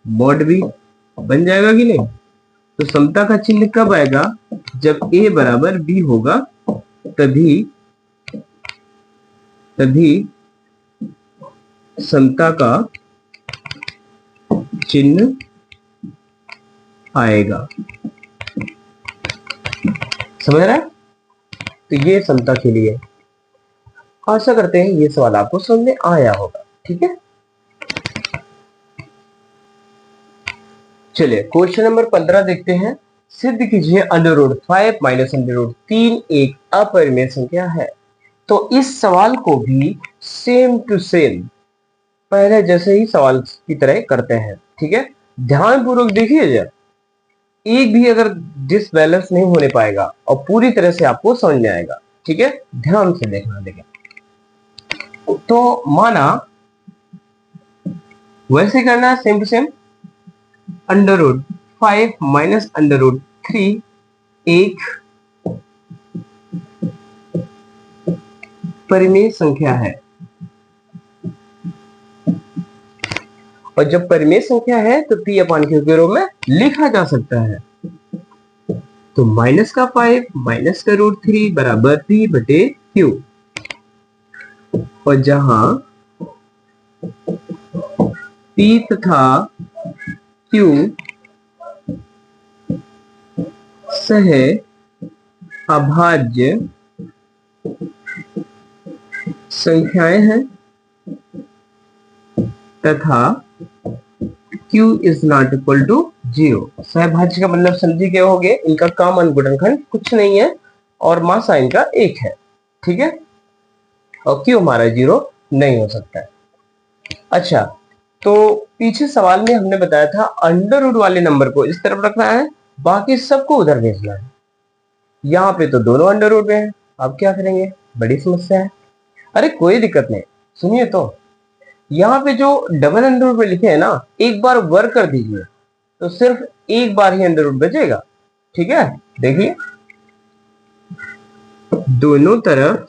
मॉड बी बन जाएगा कि नहीं, तो समता का चिन्ह कब आएगा, जब ए बराबर बी होगा तभी तभी समता का चिन्ह आएगा, समझ रहा है। तो ये समता के लिए, आशा करते हैं ये सवाल आपको समझ में आया होगा, ठीक है। चलिए क्वेश्चन नंबर 15 देखते हैं। सिद्ध कीजिए √5 माइनस √3 एक अपरिमेय संख्या है। तो इस सवाल को भी सेम टू सेम पहले जैसे ही सवाल की तरह करते हैं, ठीक है। ध्यान पूर्वक देखिए, जरा एक भी अगर डिसबैलेंस नहीं होने पाएगा और पूरी तरह से आपको समझ में आएगा, ठीक है, ध्यान से देखना। देखिए तो माना वैसे करना है सेम टू सेम, √5 माइनस √3 एक परिमेय संख्या है, और जब परिमेय संख्या है तो p अपान क्यू के रूप में लिखा जा सकता है। तो माइनस का 5 माइनस का √3 बराबर p बटे q, और जहां p तथा q सह अभाज्य संख्याएं हैं तथा Q is not equal to 0। सहभाज्य का मतलब समझी गए होगे, इनका कॉमन गुणनखंड कुछ नहीं है और मासा इनका 1 है, ठीक है, और Q हमारा 0 नहीं हो सकता है। अच्छा, तो पीछे सवाल में हमने बताया था अंडर रूट वाले नंबर को इस तरफ रखना है, बाकी सबको उधर भेजना है। यहाँ पे तो दोनों अंडर रूट में है, अब क्या करेंगे, बड़ी समस्या है। अरे कोई दिक्कत नहीं, सुनिए तो, यहाँ पे जो डबल अंडर रूट में लिखे हैं ना, एक बार वर्क कर दीजिए तो सिर्फ एक बार ही अंडर रूट बचेगा, ठीक है। देखिए दोनों तरफ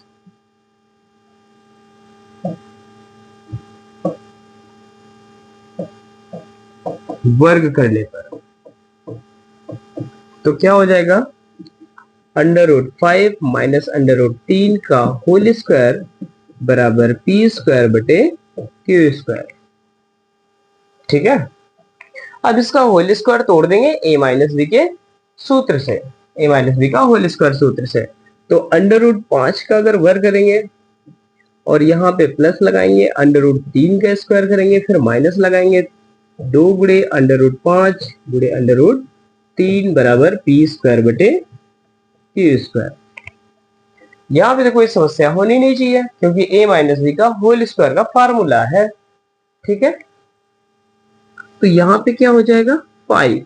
वर्ग करने पर तो क्या हो जाएगा, under root 5 minus under root 3 का होल स्क्वायर बराबर पी स्क्वायर बटे क्यू स्क्वायर, ठीक है। अब इसका होल स्क्वायर तोड़ देंगे ए माइनस बी के सूत्र से, ए माइनस बी का होल स्क्वायर सूत्र से। तो अंडर रूट 5 का अगर वर्ग करेंगे और यहाँ पे प्लस लगाएंगे, अंडर रूट 3 का स्क्वायर करेंगे, फिर माइनस लगाएंगे, 2 गुणे अंडर रूट 5 गुणे अंडर रूट 3 बराबर पी स्क्वायर बटे क्यू स्क्वायर। यहाँ पे तो कोई समस्या होनी नहीं चाहिए क्योंकि ए माइनस बी का होल स्क्वायर का फार्मूला है, ठीक है। तो यहाँ पे क्या हो जाएगा 5,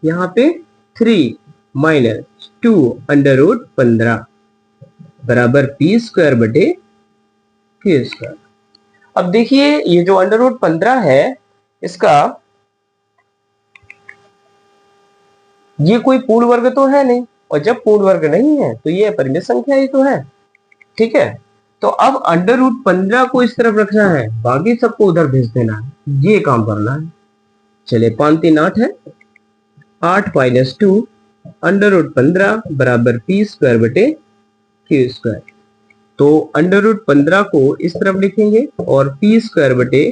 यहाँ पे 3 माइनस 2 अंडर रूट 15 बराबर पी स्क्वायर बटे क्यू स्क्वायर। अब देखिए ये जो अंडर रूट 15 है इसका ये कोई पूर्ण वर्ग तो है नहीं, और जब पूर्ण वर्ग नहीं है तो ये अपरिमेय संख्या ही तो है, ठीक है। तो अब अंडर रूट 15 को इस तरफ रखना है, बाकी सबको उधर भेज देना है, ये काम करना है। चलिए 5 3 8 है, 8 माइनस 2 अंडर रूट 15 बराबर पी स्क्वायर बटे क्यू स्क्वायर। तो अंडर रूट 15 को इस तरफ लिखेंगे और पी स्क्वायर बटे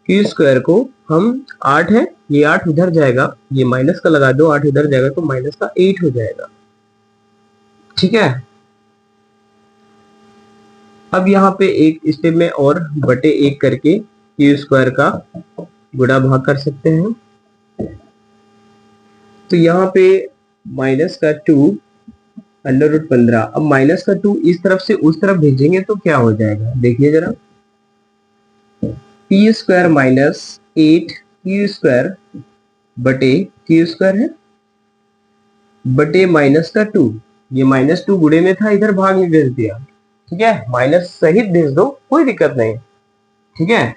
क्यू स्क्वायर को हम 8 है, ये 8 इधर जाएगा, ये माइनस का लगा दो, 8 इधर जाएगा तो माइनस का 8 हो जाएगा, ठीक है। अब यहाँ पे एक स्टेप में और बटे 1 करके क्यू स्क्वायर का गुणा भाग कर सकते हैं। तो यहाँ पे माइनस का 2 अंडर रूट 15, अब माइनस का 2 इस तरफ से उस तरफ भेजेंगे तो क्या हो जाएगा, देखिए जरा, P square minus 8 Q square बटे क्यू स्क्वायर है बटे माइनस का 2, ये माइनस 2 गुणे में था, इधर भाग में भेज दिया, ठीक है, माइनस सहित भेज दो कोई दिक्कत नहीं, ठीक है।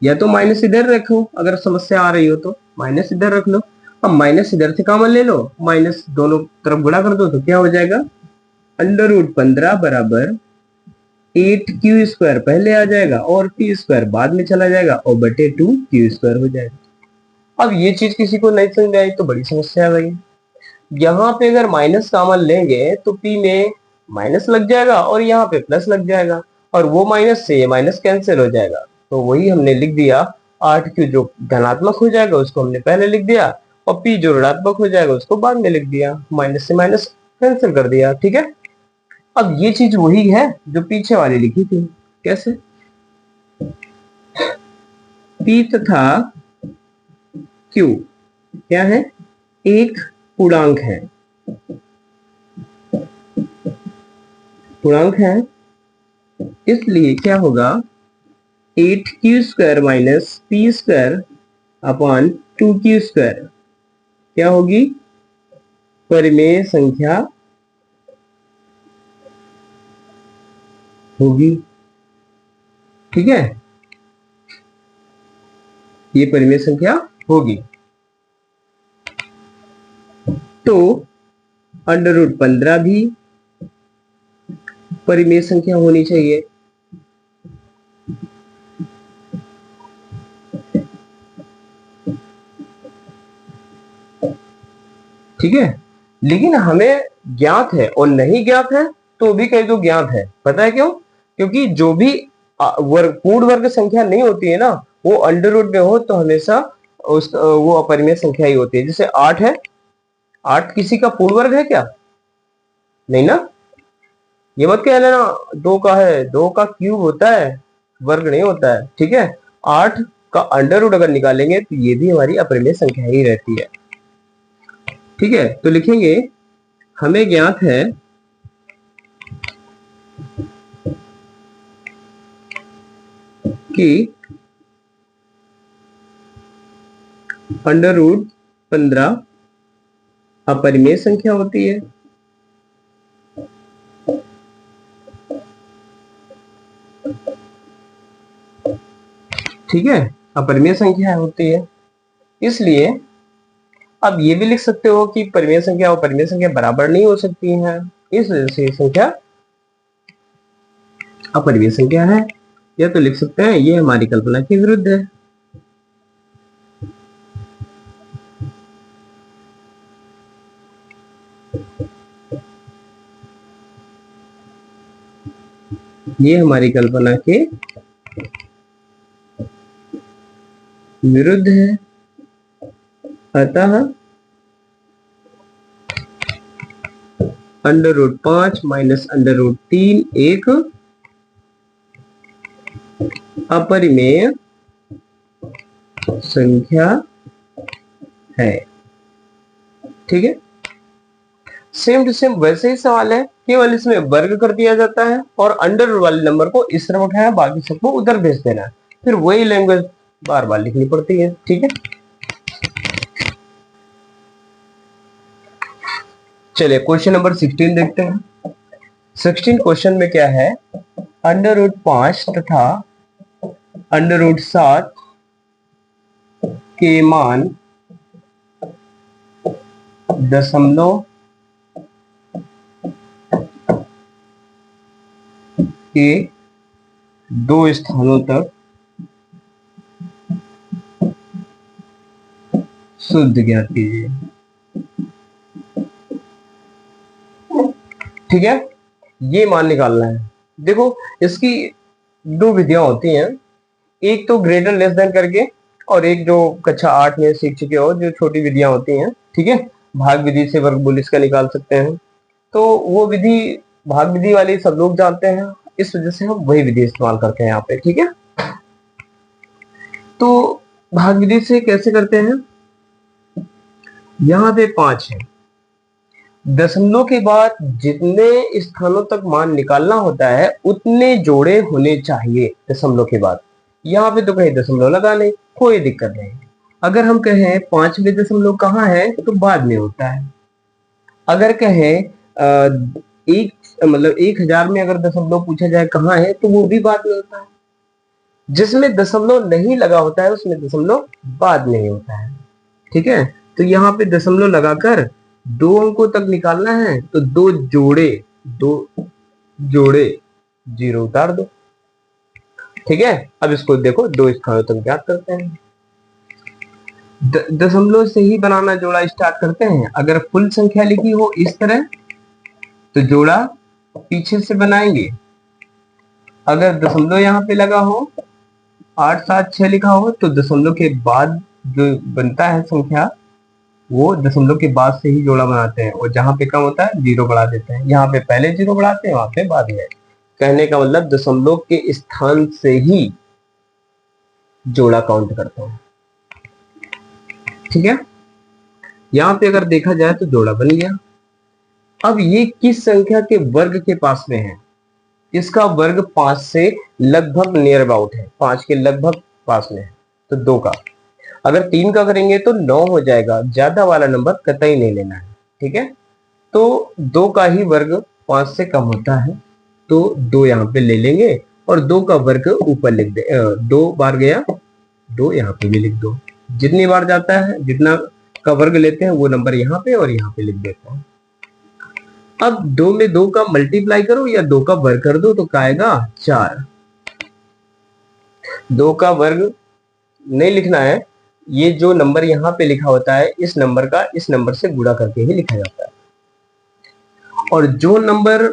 या तो माइनस इधर रखो, अगर समस्या आ रही हो तो माइनस इधर रख लो, अब माइनस इधर से कॉमन ले लो, माइनस दोनों तरफ गुणा कर दो तो क्या हो जाएगा, अंडर रूट 15 बराबर 8 क्यू स्क्वायर पहले आ जाएगा और पी स्क्वायर बाद में चला जाएगा और बटे 2 क्यू स्क्वायर हो जाएगा। अब ये चीज किसी को नहीं समझ आई तो बड़ी समस्या आ गई। यहाँ पे अगर माइनस कॉमन लेंगे तो पी में माइनस लग जाएगा और यहाँ पे प्लस लग जाएगा, और वो माइनस से ये माइनस कैंसिल हो जाएगा, तो वही हमने लिख दिया 8 क्यू जो धनात्मक हो जाएगा उसको हमने पहले लिख दिया, और पी जो ऋणात्मक हो जाएगा उसको बाद में लिख दिया, माइनस से माइनस कैंसिल कर दिया, ठीक है। अब ये चीज वही है जो पीछे वाली लिखी थी, कैसे, पी तथा क्यू क्या है, एक पूर्णांक है, पूर्णांक है, इसलिए क्या होगा 8 Q square minus P square upon 2 Q square क्या होगी, परिमेय संख्या होगी, ठीक है, ये परिमेय संख्या होगी। तो अंडर रूट 15 भी परिमेय संख्या होनी चाहिए, ठीक है। लेकिन हमें ज्ञात है और नहीं ज्ञात है तो भी कहीं तो ज्ञात है, पता है क्यों, क्योंकि जो भी पूर्ण वर्ग संख्या नहीं होती है ना वो अंडर रूट में हो तो हमेशा वो अपरिमेय संख्या ही होती है। जैसे 8 है, 8 किसी का पूर्ण वर्ग है क्या, नहीं ना, ये मत कह लेना 2 का है, 2 का क्यूब होता है, वर्ग नहीं होता है, ठीक है। 8 का अंडर रूट अगर निकालेंगे तो ये भी हमारी अपरिमेय संख्या ही रहती है। ठीक है, तो लिखेंगे हमें ज्ञात है कि अंडर रूट 15 अपरिमेय संख्या होती है। ठीक है, अपरिमेय संख्या होती है, इसलिए अब ये भी लिख सकते हो कि परिमेय संख्या और परिमेय संख्या बराबर नहीं हो सकती है, इस वजह से संख्या अपरिमेय संख्या है। या तो लिख सकते हैं ये हमारी कल्पना के विरुद्ध है। ये हमारी कल्पना के विरुद्ध है, अतः under root 5 minus under root 3 एक अपरिमेय संख्या है। ठीक है, सेम टू सेम वैसे ही सवाल है, केवल इसमें वर्ग कर दिया जाता है और अंडर रूट वाले नंबर को इस तरफ उठाया, बाकी सबको उधर भेज देना है, फिर वही लैंग्वेज बार बार लिखनी पड़ती है। ठीक है, चलिए क्वेश्चन नंबर 16 देखते हैं। 16 क्वेश्चन में क्या है, अंडर रूट 5 तथा अंडर रूट 7 के मान दशमलव के दो स्थानों तक शुद्ध ज्ञात कीजिए। ठीक है, ये मान निकालना है। देखो इसकी दो विधियां होती हैं, एक तो ग्रेटर लेस देन करके, और एक जो कक्षा 8 में सीख चुके हो जो छोटी विधियां होती हैं। ठीक है, भाग विधि से वर्गमूल इसका निकाल सकते हैं, तो वो विधि भाग विधि वाली सब लोग जानते हैं, इस वजह से हम वही विधि इस्तेमाल करते हैं यहाँ पे। ठीक है, तो भाग विधि से कैसे करते हैं, यहाँ पे 5 है, दशमलव के बाद जितने स्थानों तक मान निकालना होता है उतने जोड़े होने चाहिए दशमलव के बाद। यहाँ पे तो कहीं दशमलव लगा नहीं, कोई दिक्कत नहीं। अगर हम कहें 5वें दशमलव कहाँ है तो बाद में होता है। अगर कहें एक मतलब 1000 में अगर दशमलव पूछा जाए कहाँ है तो वो भी बाद में होता है। जिसमें दशमलव नहीं लगा होता है उसमें दशमलव बाद में होता है। ठीक है, तो यहाँ पे दशमलव लगाकर 2 अंकों तक निकालना है तो दो जोड़े 0 उतार दो। ठीक है, अब इसको देखो 2 स्थानों तक ज्ञात करते हैं। दशमलव से ही बनाना जोड़ा स्टार्ट करते हैं। अगर फुल संख्या लिखी हो इस तरह तो जोड़ा पीछे से बनाएंगे। अगर दशमलव यहाँ पे लगा हो 8 7 6 लिखा हो तो दशमलव के बाद जो बनता है संख्या वो दशमलव के बाद से ही जोड़ा बनाते हैं, और जहां पे कम होता है 0 बढ़ा देते हैं। यहाँ पे पहले 0 बढ़ाते हैं, वहां पे बाद में। कहने का मतलब दशमलव के स्थान से ही जोड़ा काउंट करते हैं। ठीक है, यहाँ पे अगर देखा जाए तो जोड़ा बन गया। अब ये किस संख्या के वर्ग के पास में है, इसका वर्ग 5 से लगभग नियर अबाउट है, 5 के लगभग पास में है, तो 2 का। अगर 3 का करेंगे तो 9 हो जाएगा, ज्यादा वाला नंबर कतई नहीं लेना है। ठीक है, तो 2 का ही वर्ग 5 से कम होता है, तो 2 यहाँ पे ले लेंगे और 2 का वर्ग ऊपर लिख दे। 2 बार गया, 2 यहाँ पे भी लिख दो। जितनी बार जाता है जितना का वर्ग लेते हैं वो नंबर यहाँ पे और यहाँ पे लिख देते हैं। अब 2 में 2 का मल्टीप्लाई करो या 2 का वर्ग कर दो तो क्या आएगा 4। 2 का वर्ग नहीं लिखना है, ये जो नंबर यहाँ पे लिखा होता है इस नंबर का इस नंबर से गुणा करके ही लिखा जाता है, और जो नंबर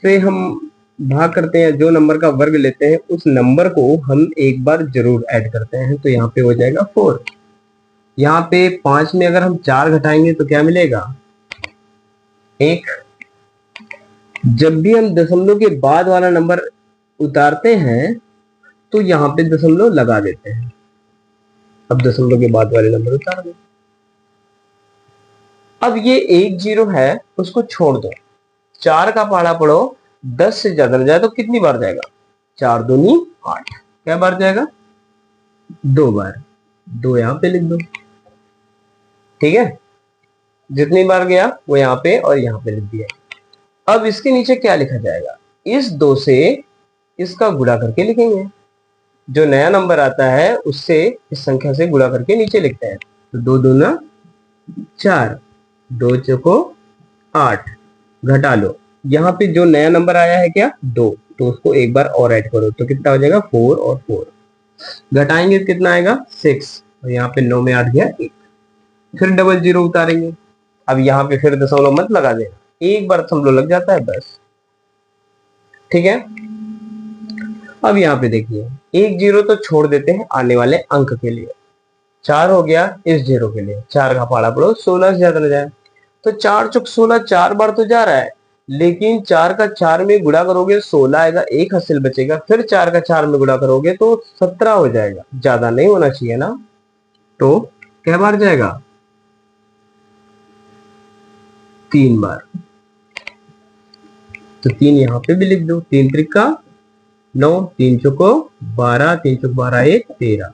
से हम भाग करते हैं, जो नंबर का वर्ग लेते हैं उस नंबर को हम एक बार जरूर ऐड करते हैं, तो यहाँ पे हो जाएगा 4। यहाँ पे 5 में अगर हम 4 घटाएंगे तो क्या मिलेगा 1। जब भी हम दशमलव के बाद वाला नंबर उतारते हैं तो यहाँ पे दशमलव लगा देते हैं, अब दशमलव के बाद वाले नंबर उतार दो। अब ये 1 0 है, उसको छोड़ दो। 4 का पहाड़ा पढ़ो, 10 से ज्यादा न जाए तो कितनी बार जाएगा? 4 दूनी 8। क्या बार जाएगा? 2 बार। 2 यहां पे लिख दो। ठीक है, जितनी बार गया वो यहाँ पे और यहाँ पे लिख दिया। अब इसके नीचे क्या लिखा जाएगा? इस 2 से इसका गुणा करके लिखेंगे। जो नया नंबर आता है उससे इस संख्या से गुणा करके नीचे लिखते हैं। तो 2 दूना 4, 2 चौको 8, घटा लो। यहाँ पे जो नया नंबर आया है क्या? 2, तो उसको एक बार और ऐड करो तो कितना हो जाएगा? 4 और 4। घटाएंगे तो कितना आएगा? 6। और यहाँ पे 9 में 8 गया 1। फिर डबल जीरो उतारेंगे। अब यहाँ पे फिर दशमलव मत लगा देना, एक बार दशमलव लग जाता है बस। ठीक है, अब यहाँ पे देखिए 1 0 तो छोड़ देते हैं आने वाले अंक के लिए। 4 हो गया इस 0 के लिए। 4 का पहाड़ा पढ़ो, 16 से ज्यादा न जाए। तो 4 चौक 16, 4 बार तो जा रहा है, लेकिन 4 का 4 में गुणा करोगे 16 आएगा, एक हासिल बचेगा। फिर 4 का 4 में गुणा करोगे तो 17 हो जाएगा। ज्यादा नहीं होना चाहिए ना, तो क्या बार जाएगा? 3 बार। तो 3 यहाँ पे भी लिख दो। 3 त्रिका 9, 3 चौको 12, 3 चौक 12 1 13।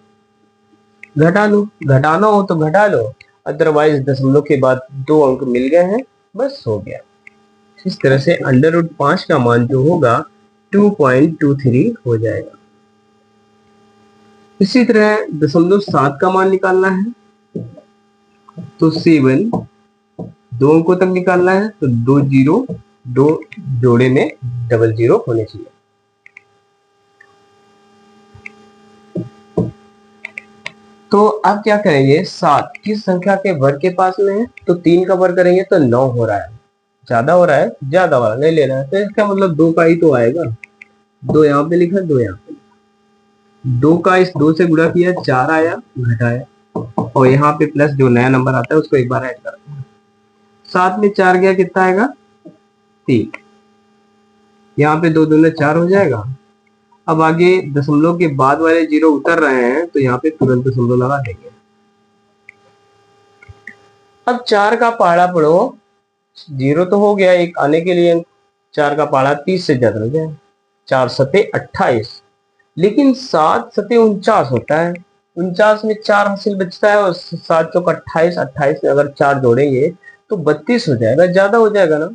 घटा लो, घटाना हो तो घटा लो, अदरवाइज दशमलव के बाद 2 अंक मिल गए हैं, बस हो गया। इस तरह से √5 का मान जो होगा 2.23 हो जाएगा। इसी तरह 0.7 का मान निकालना है तो 7 2 अंकों तक निकालना है, तो 2 0 2 जोड़े में डबल जीरो होने चाहिए। तो अब क्या करेंगे? 7 किस संख्या के वर्ग के पास में है? तो 3 का वर्ग करेंगे तो 9 हो रहा है। ज्यादा हो रहा है, ज्यादा वाला नहीं लेना है, तो इसका मतलब 2 का ही तो आएगा। 2 यहाँ पे लिखा, 2 यहाँ पे। 2 का इस 2 से गुणा किया, 4 आया, घटाया, और यहाँ पे प्लस जो नया नंबर आता है उसको एक बार ऐड करते हैं। 7 में 4 गया, कितना आएगा? 3। यहाँ पे 2 दूना 4 हो जाएगा। अब आगे दशमलव के बाद वाले जीरो उतर रहे हैं, तो यहाँ पे तुरंत दशमलव लगा देंगे। अब 4 का पहाड़ा पढ़ो, 0 तो हो गया एक आने के लिए। 4 का पहाड़ा 30 से ज्यादा हो जाए। 4 सते 28, लेकिन 7 सते 49 होता है। 49 में 4 हासिल बचता है, और 7 चौक 28, 28 में अगर 4 जोड़ेंगे तो 32 हो जाएगा, ज्यादा हो जाएगा ना।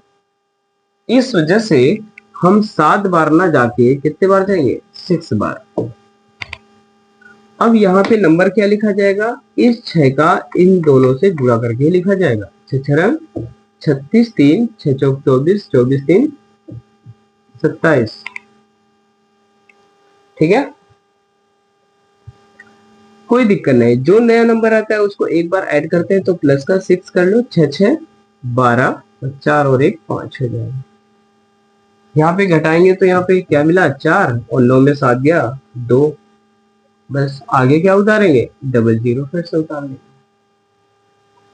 इस वजह से हम 7 बार ना जाके कितने बार जाएंगे? 6 बार। अब यहाँ पे नंबर क्या लिखा जाएगा? इस 6 का इन दोनों से गुणा करके लिखा जाएगा। 6 36, 3 6 चौक 24, 24 3 27। ठीक है, कोई दिक्कत नहीं। जो नया नंबर आता है उसको एक बार ऐड करते हैं, तो प्लस का 6 कर लो। 6 6 12, 4 और 1 5 हो जाएगा। यहाँ पे घटाएंगे तो यहाँ पे क्या मिला? 4, और 9 में 7 गया 2। बस आगे क्या उतारेंगे? डबल जीरो फिर से उतारेंगे।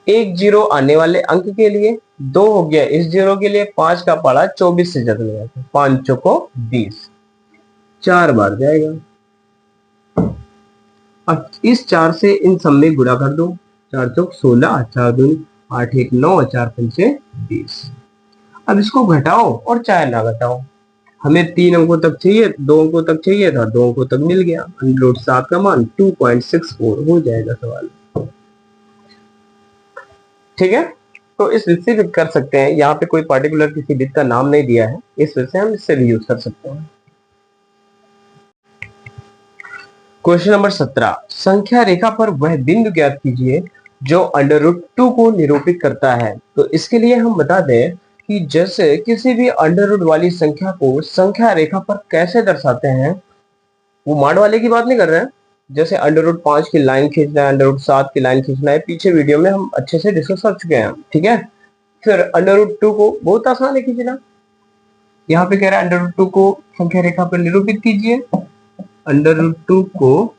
1 0 आने वाले अंक के लिए, 2 हो गया इस 0 के लिए। 5 का पहाड़ा 24 से ज्यादा नहीं आता। 5 चौको 20, 4 बार जाएगा। अब इस 4 से इन सब में गुणा कर दो। 4 चौक 16, 4 दूनी 8 1 9, 4 पंचे 20। अब इसको घटाओ और चाहे ना घटाओ, हमें 3 अंकों तक चाहिए, 2 अंकों तक चाहिए था, 2 अंकों तक मिल गया। √7 का मान 2.64 हो जाएगा सवाल। ठीक है, तो इस विधि से कर सकते हैं। यहाँ पे कोई पार्टिकुलर किसी विधि का नाम नहीं दिया है, इस वजह से हम इससे भी यूज कर सकते हैं। क्वेश्चन नंबर 17, संख्या रेखा पर वह बिंदु ज्ञात कीजिए जो √2 को निरूपित करता है। तो इसके लिए हम बता दें कि जैसे किसी भी √ वाली संख्या को संख्या रेखा पर कैसे दर्शाते हैं, वो माड वाले की बात नहीं कर रहे हैं। जैसे √5 की लाइन खींचना है, √7 की लाइन खींचना है, पीछे वीडियो में हम अच्छे से डिस्कस कर चुके हैं। ठीक है, फिर √2 को बहुत आसान है खींचना। यहाँ पे कह रहा है √2 को संख्या रेखा पर निरूपित कीजिए। √2 को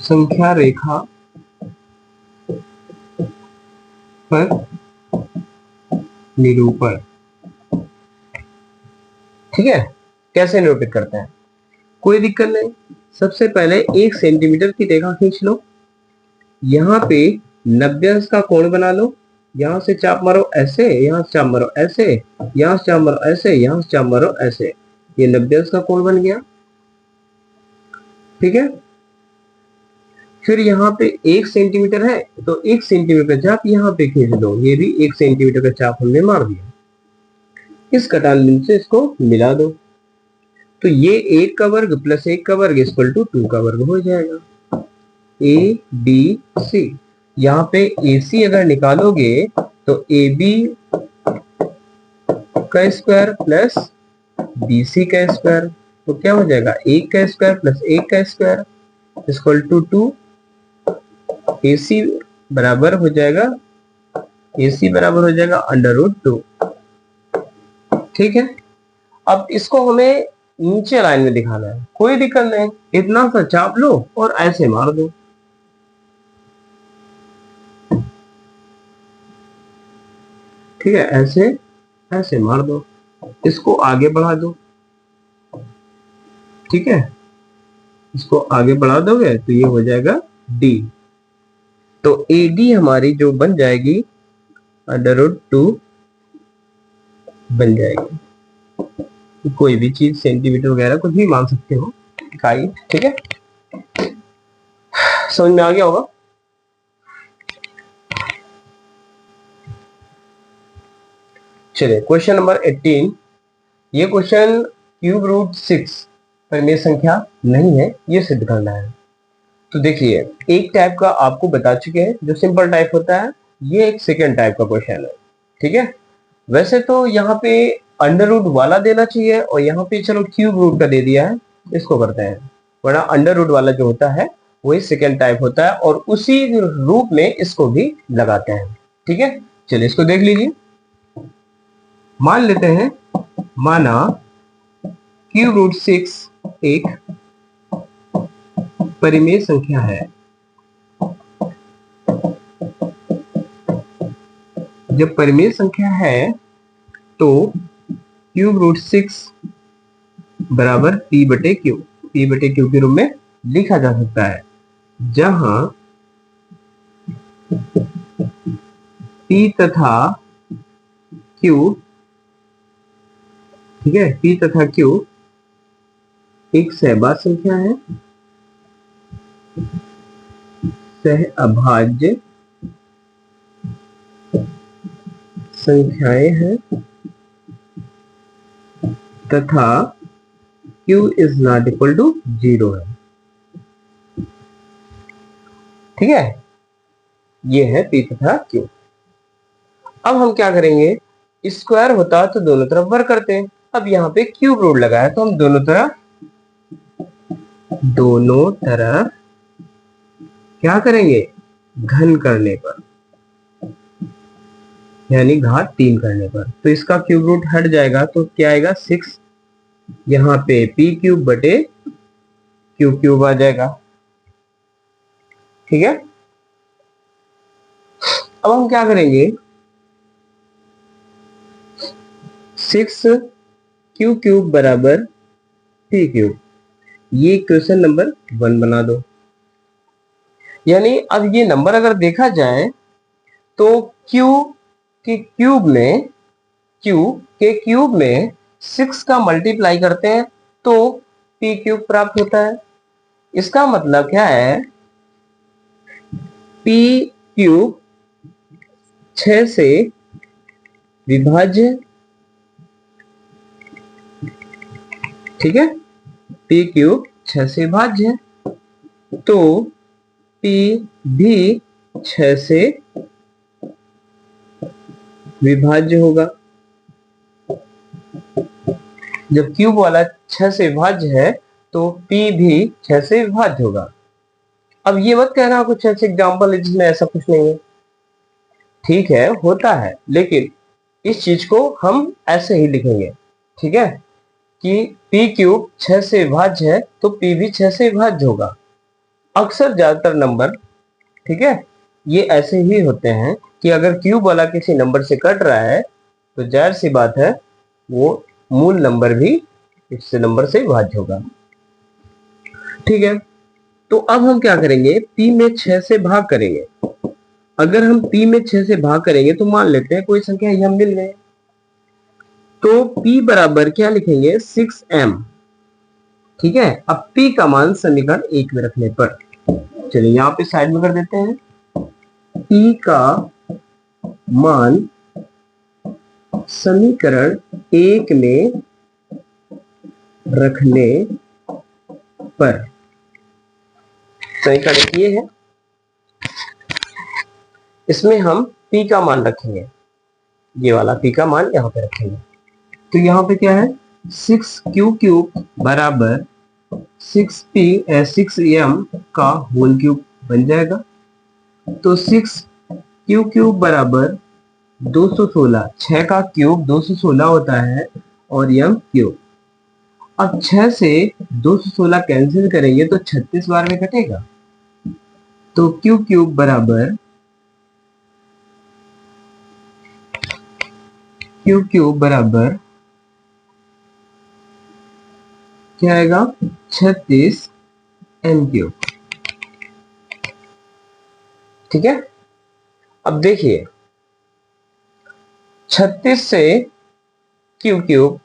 संख्या रेखा पर निरूपण। ठीक है, कैसे निरूपित करते हैं? कोई दिक्कत नहीं, सबसे पहले 1 सेंटीमीटर की रेखा खींच लो, यहाँ पे 90 अंश का कोण बना लो, यहां से चाप मारो ऐसे, यहां से चाप मारो ऐसे, यहां से चाप मारो ऐसे, यहां से चाप मारो ऐसे, ये 90 अंश का कोण बन गया। ठीक है, फिर यहाँ पे 1 सेंटीमीटर है तो 1 सेंटीमीटर का चाप यहाँ पे खींच दो, ये भी 1 सेंटीमीटर का चाप हमने मार दिया। इस कटान बिंदु से इसको मिला दो, तो ये 1 का वर्ग प्लस 1 का वर्ग इक्वल टू 2 का वर्ग हो जाएगा। ए बी सी, यहाँ पे ए सी अगर निकालोगे तो ए बी का स्क्वायर प्लस बी सी का स्क्वायर, तो क्या हो जाएगा 1 का स्क्वायर प्लस 1 का स्क्वायर इक्वल टू 2। ए सी बराबर हो जाएगा √2। ठीक है, अब इसको हमें नीचे लाइन में दिखाना है, कोई दिक्कत नहीं, इतना सा चाप लो और ऐसे मार दो। ठीक है, ऐसे ऐसे मार दो, इसको आगे बढ़ा दो। ठीक है, इसको आगे बढ़ा दोगे तो ये हो जाएगा डी, तो ए डी हमारी जो बन जाएगी √2 बन जाएगी। कोई भी चीज सेंटीमीटर वगैरह कुछ भी मान सकते हो इकाई। ठीक है, समझ में आ गया होगा। चलिए क्वेश्चन नंबर 18, ये क्वेश्चन क्यूब रूट 6 परिमेय संख्या नहीं है, ये सिद्ध करना है। तो देखिए, एक टाइप का आपको बता चुके हैं जो सिंपल टाइप होता है, ये एक सेकेंड टाइप का क्वेश्चन है। ठीक है, वैसे तो यहाँ पे अंडर रूट वाला देना चाहिए और यहाँ पे चलो क्यूब रूट का दे दिया है, इसको करते हैं, वरना अंडर रूट वाला जो होता है वही सेकेंड टाइप होता है और उसी रूप में इसको भी लगाते हैं। ठीक है, चलिए इसको देख लीजिए। मान लेते हैं, माना क्यूब रूट 6 एक परिमेय संख्या है। जब परिमेय संख्या है तो क्यूब रूट 6 बराबर पी बटे क्यू के रूप में लिखा जा सकता है, जहां पी तथा क्यू, ठीक है, पी तथा क्यू एक सहबाद संख्या है, सह अभाज्य संख्याएं हैं तथा q is not equal to 0 है। ठीक है, ये है p तथा q। अब हम क्या करेंगे, स्क्वायर होता तो दोनों तरफ वर्ग करते हैं, अब यहाँ पे क्यूब रूट लगाया तो हम दोनों तरफ क्या करेंगे, घन करने पर, यानी घात 3 करने पर, तो इसका क्यूब रूट हट जाएगा तो क्या आएगा 6, यहाँ पे पी क्यूब बटे क्यू क्यूब आ जाएगा। ठीक है, अब हम क्या करेंगे, 6 क्यू क्यूब बराबर पी क्यूब, ये क्वेश्चन नंबर 1 बना दो। यानी अब ये नंबर अगर देखा जाए तो q के क्यूब में 6 का मल्टीप्लाई करते हैं तो p क्यूब प्राप्त होता है। इसका मतलब क्या है, p क्यूब 6 से विभाज्य, ठीक है, p क्यूब 6 से विभाज्य है, तो p भी 6 से विभाज्य होगा। जब क्यूब वाला 6 से विभाज्य है तो p भी 6 से विभाज्य होगा। अब ये मत कहना कुछ ऐसे एग्जाम्पल है जिसमें ऐसा कुछ नहीं है, ठीक है, होता है, लेकिन इस चीज को हम ऐसे ही लिखेंगे। ठीक है, कि p क्यूब 6 से विभाज्य है तो p भी 6 से विभाज्य होगा। अक्सर ज्यादातर नंबर, ठीक है, ये ऐसे ही होते हैं कि अगर क्यूब वाला किसी नंबर से कट रहा है तो जाहिर सी बात है वो मूल नंबर भी इस नंबर से विभाज्य होगा। ठीक है, तो अब हम क्या करेंगे, p में 6 से भाग करेंगे। अगर हम p में 6 से भाग करेंगे तो मान लेते हैं कोई संख्या ये हम मिल गए, तो p बराबर क्या लिखेंगे, 6m। ठीक है, अब p का मान समीकरण 1 में रखने पर, चलिए यहाँ पे साइड में कर देते हैं, p का मान समीकरण 1 में रखने पर, समीकरण ये है, इसमें हम p का मान रखेंगे, ये वाला p का मान यहाँ पे रखेंगे। तो यहाँ पे क्या है, 6q क्यूब बराबर 6m का होल क्यूब बन जाएगा। तो 6q क्यूब बराबर 216, 6 का क्यूब 216 होता है और m क्यूब। अब 6 से 216 कैंसिल करेंगे तो 36 बार में कटेगा, तो q क्यूब बराबर क्या आएगा, 36 m क्यूब। ठीक है, अब देखिए 36 से q क्यूब,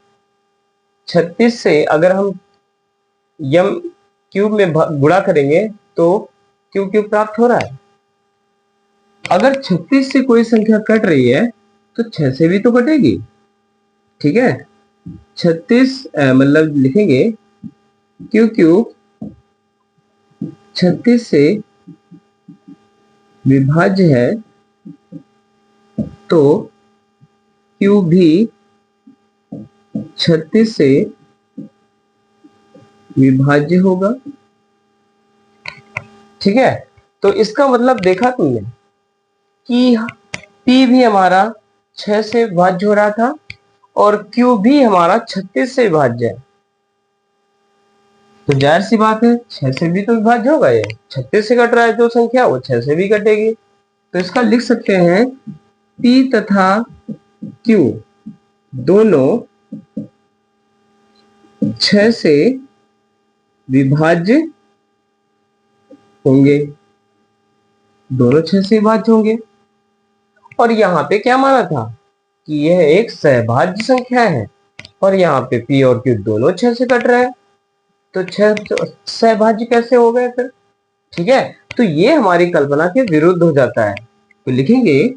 36 से अगर हम m क्यूब में गुणा करेंगे तो q क्यूब प्राप्त हो रहा है। अगर 36 से कोई संख्या कट रही है तो 6 से भी तो कटेगी। ठीक है, 36 मतलब लिखेंगे q क्यूब 36 से विभाज्य है तो q भी 36 से विभाज्य होगा। ठीक है, तो इसका मतलब देखा तुमने कि p भी हमारा 6 से विभाज्य हो रहा था और q भी हमारा 36 से विभाज्य है। तो जाहिर सी बात है 6 से भी तो विभाज्य होगा, ये 36 से कट रहा है जो संख्या वो 6 से भी कटेगी। तो इसका लिख सकते हैं p तथा q दोनों 6 से विभाज्य होंगे, दोनों 6 से विभाज्य होंगे। और यहाँ पे क्या माना था कि यह एक सहभाज्य संख्या है और यहाँ पे p और q दोनों 6 से कट रहे हैं, तो 6 सहभाज्य कैसे हो गए फिर। ठीक है, तो ये हमारी कल्पना के विरुद्ध हो जाता है, तो लिखेंगे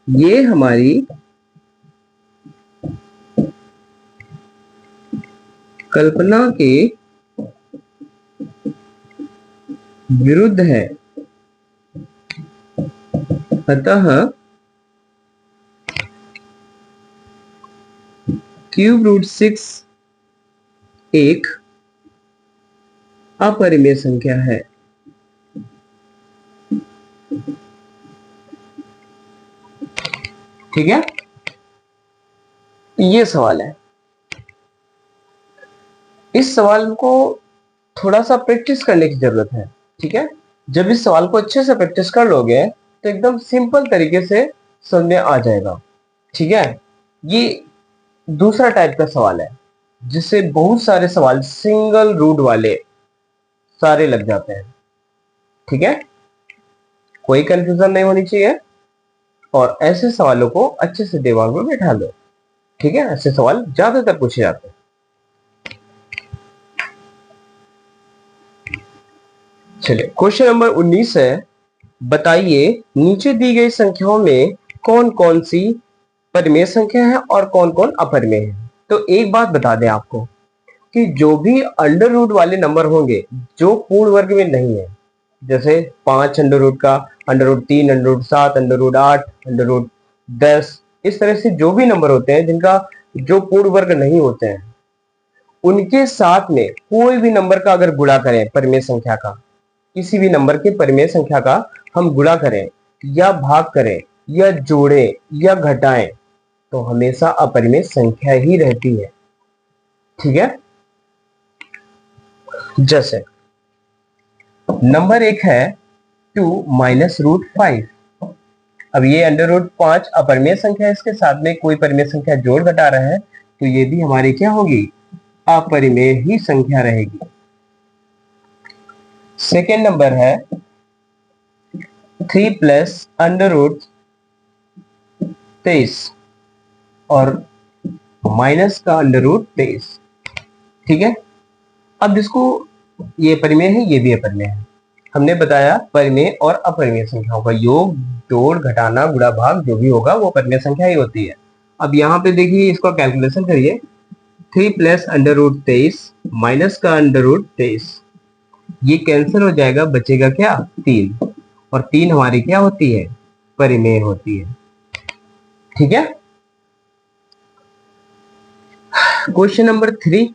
ये हमारी कल्पना के विरुद्ध है, अतः क्यूब रूट 6 एक अपरिमेय संख्या है। ठीक है, ये सवाल है। इस सवाल को थोड़ा सा प्रैक्टिस करने की जरूरत है। ठीक है, जब इस सवाल को अच्छे से प्रैक्टिस कर लोगे तो एकदम सिंपल तरीके से समझ में आ जाएगा। ठीक है, ये दूसरा टाइप का सवाल है जिससे बहुत सारे सवाल सिंगल रूट वाले सारे लग जाते हैं। ठीक है, कोई कंफ्यूजन नहीं होनी चाहिए और ऐसे सवालों को अच्छे से दिमाग में बैठा लो। ठीक है, ऐसे सवाल ज्यादातर पूछे जाते हैं। चलिए क्वेश्चन नंबर 19 है, बताइए नीचे दी गई संख्याओं में कौन कौन सी परिमेय संख्या है और कौन कौन अपरिमेय है। तो एक बात बता दें आपको कि जो भी अंडर रूट वाले नंबर होंगे जो पूर्ण वर्ग में नहीं है, जैसे 5 अंडर रूट का, under root 3, under root 7, under root 8, under root 10, इस तरह से जो भी नंबर होते हैं जिनका जो पूर्ण वर्ग नहीं होते हैं, उनके साथ में कोई भी नंबर का अगर गुणा करें, परिमेय संख्या का, किसी भी नंबर के परिमेय संख्या का हम गुणा करें या भाग करें या जोड़ें या घटाएं तो हमेशा अपरिमेय संख्या ही रहती है। ठीक है, जैसे नंबर 1 है 2 माइनस रूट 5। अब ये अंडर रूट 5 अपरिमेय संख्या है, इसके साथ में कोई परिमेय संख्या जोड़ घटा रहा है तो ये भी हमारी क्या होगी, अपरिमेय ही संख्या रहेगी। सेकेंड नंबर है 3 प्लस अंडर रूट 23 और माइनस का अंडर रूट 23। ठीक है, अब इसको, ये परिमेय है, ये भी अपरिमेय है। हमने बताया परिमेय और अपरिमेय संख्याओं का योग, जोड़, घटाना, गुणा, भाग जो भी होगा वो परिमेय संख्या ही होती है। अब यहाँ पे देखिए, इसको कैलकुलेशन करिए। 3 प्लस अंडर रूट 23 माइनस का अंडर रूट 23, ये कैंसिल हो जाएगा, बचेगा क्या? 3, और 3 हमारी क्या होती है? परिमेय होती है। ठीक है, question number 3,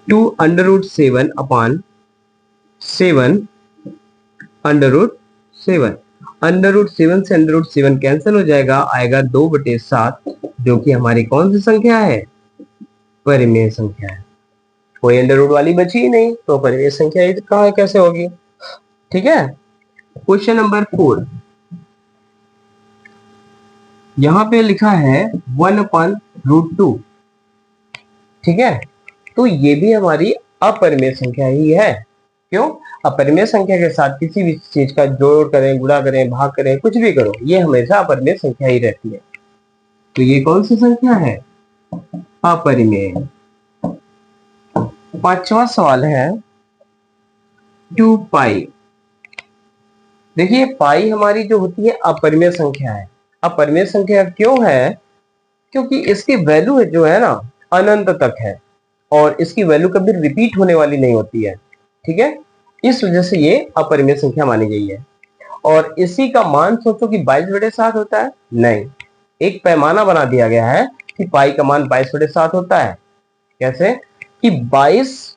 2 under root 7 upon 7 under root 7। Under root 7 से अंडर रूट 7 कैंसिल हो जाएगा, आएगा 2/7, जो कि हमारी कौन सी संख्या है? परिमेय संख्या है। कोई अंडर रूट वाली बची ही नहीं, तो परिमेय संख्या कहाँ कैसे होगी? ठीक है, क्वेश्चन नंबर 4, यहां पे लिखा है 1/√2। ठीक है, तो ये भी हमारी अपरिमेय संख्या ही है। क्यों? अपरिमेय संख्या के साथ किसी भी चीज का जोड़ करें, गुणा करें, भाग करें, कुछ भी करो, ये हमेशा अपरिमेय संख्या ही रहती है। तो ये कौन सी संख्या है? अपरिमेय। पांचवा सवाल है 2 पाई। देखिए, पाई हमारी जो होती है अपरिमेय संख्या है। अपरिमेय संख्या क्यों है? क्योंकि इसकी वैल्यू जो है ना, अनंत तक है, और इसकी वैल्यू कभी रिपीट होने वाली नहीं होती है। ठीक है, इस वजह से ये अपरिमेय संख्या मानी गई है। और इसी का मान सोचो कि 22/7 होता है? नहीं, एक पैमाना बना दिया गया है कि पाई का मान 22/7 होता है। कैसे? कि 22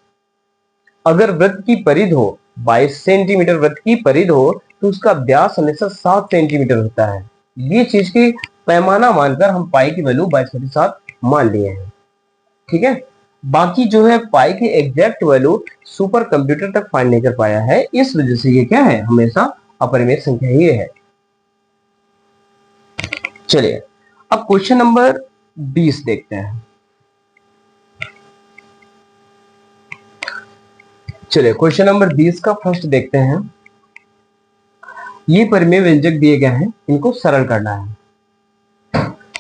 अगर वृत्त की परिध हो, 22 सेंटीमीटर वृत्त की परिध हो, तो उसका व्यास हमेशा 7 सेंटीमीटर होता है। ये चीज की पैमाना मानकर हम पाई की वैल्यू 22/7 मान लिए हैं। ठीक है, बाकी जो है पाई की एग्जैक्ट वैल्यू सुपर कंप्यूटर तक फाइंड नहीं कर पाया है, इस वजह से ये क्या है? हमेशा अपरिमेय संख्या ही है। चलिए, अब क्वेश्चन नंबर 20 देखते हैं। चलिए, क्वेश्चन नंबर 20 का फर्स्ट देखते हैं। ये परिमेय व्यंजक दिए गए हैं, इनको सरल करना है।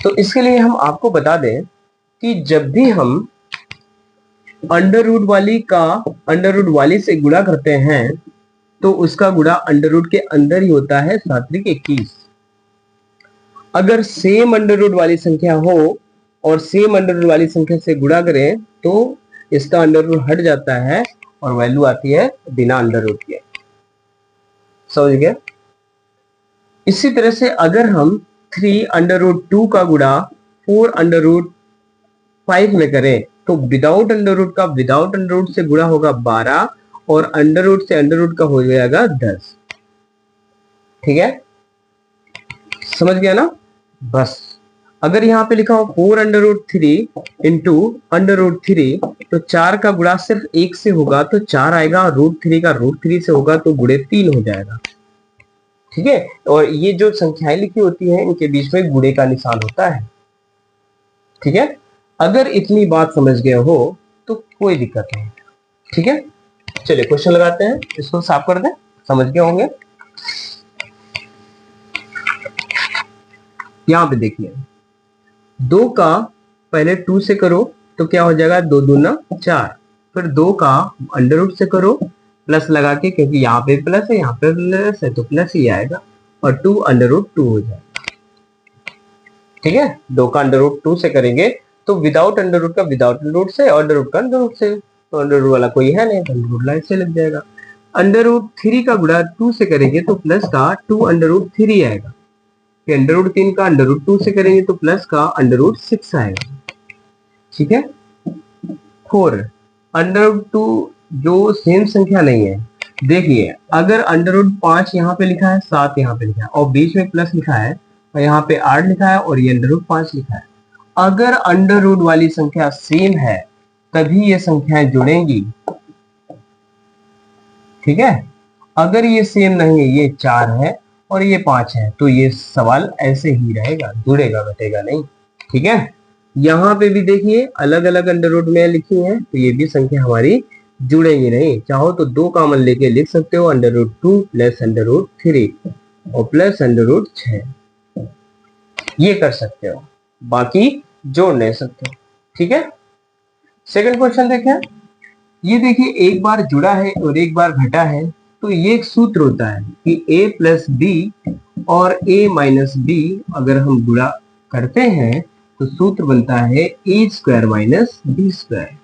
तो इसके लिए हम आपको बता दें कि जब भी हम अंडर रूट वाली का अंडर रूट वाली से गुणा करते हैं, तो उसका गुणा अंडर रूट के अंदर ही होता है, 7×21। अगर सेम अंडर रूट वाली संख्या हो और सेम अंडर रूट वाली संख्या से गुणा करें, तो इसका अंडर रूट हट जाता है और वैल्यू आती है बिना अंडर रूट के। समझ गए? इसी तरह से अगर हम 3√2 का गुणा 4√5 में करें, तो विदाउट अंडर रूट का विदाउट अंडर रूट से गुणा होगा 12, और अंडर रूट से अंडर रूट का हो जाएगा 10। ठीक है, समझ गया ना? बस अगर यहाँ पे लिखा हो 4√3 इंटू √3, तो 4 का गुणा सिर्फ 1 से होगा तो 4 आएगा, और √3 का √3 से होगा तो गुणे 3 हो जाएगा। ठीक है, और ये जो संख्याएं लिखी होती हैं, इनके बीच में गुणे का निशान होता है। ठीक है, अगर इतनी बात समझ गए हो तो कोई दिक्कत नहीं। ठीक है, चलिए क्वेश्चन लगाते हैं, इसको साफ कर दें, समझ गए होंगे। यहां पे देखिए, 2 का पहले 2 से करो तो क्या हो जाएगा? 2 दूना 4। फिर 2 का अंडर रूट से करो प्लस लगा के, क्योंकि यहाँ पे प्लस है, यहाँ पे प्लस है, तो प्लस ही आएगा, और 2 अंडर रूट 2 हो जाएगा। ठीक है, 2 का अंडर रूट 2 से करेंगे तो विदाउट अंडर रूट का विदाउट अंडर रूट से, और अंडर रूट का अंडर रूट से, तो अंडर रूट वाला कोई है नहीं, अंडर रूट लाइन से लग जाएगा। अंडर रूट 3 का गुणा 2 से करेंगे तो प्लस का 2 अंडर रूट 3 आएगा। अंडर रूट 3 का अंडर रूट 2 से करेंगे तो प्लस का अंडर रूट 6 आएगा। ठीक है, 4 अंडर रूट 2 जो सेम संख्या नहीं है। देखिए, अगर अंडर रूट 5 यहाँ पे लिखा है, 7 यहाँ पे लिखा है, और बीच में प्लस लिखा है, और यहाँ पे 8 लिखा है, और ये अंडर रूट 5 लिखा है, अगर अंडर रूट वाली संख्या सेम है तभी ये संख्याएं जुड़ेंगी। ठीक है, अगर ये सेम नहीं है, ये 4 है और ये 5 है, तो ये सवाल ऐसे ही रहेगा, जुड़ेगा घटेगा नहीं। ठीक है, यहाँ पे भी देखिए अलग अलग अंडर रूट में लिखी है, तो ये भी संख्या हमारी जुड़ेंगे नहीं। चाहो तो 2 कॉमन लेके लिख सकते हो, √2 प्लस √3 और प्लस √6, ये कर सकते हो, बाकी जोड़ नहीं सकते। ठीक है, सेकंड क्वेश्चन देखें। ये देखिए, एक बार जुड़ा है और एक बार घटा है, तो ये एक सूत्र होता है कि a प्लस बी और a माइनस बी अगर हम गुणा करते हैं तो सूत्र बनता है a square minus B square.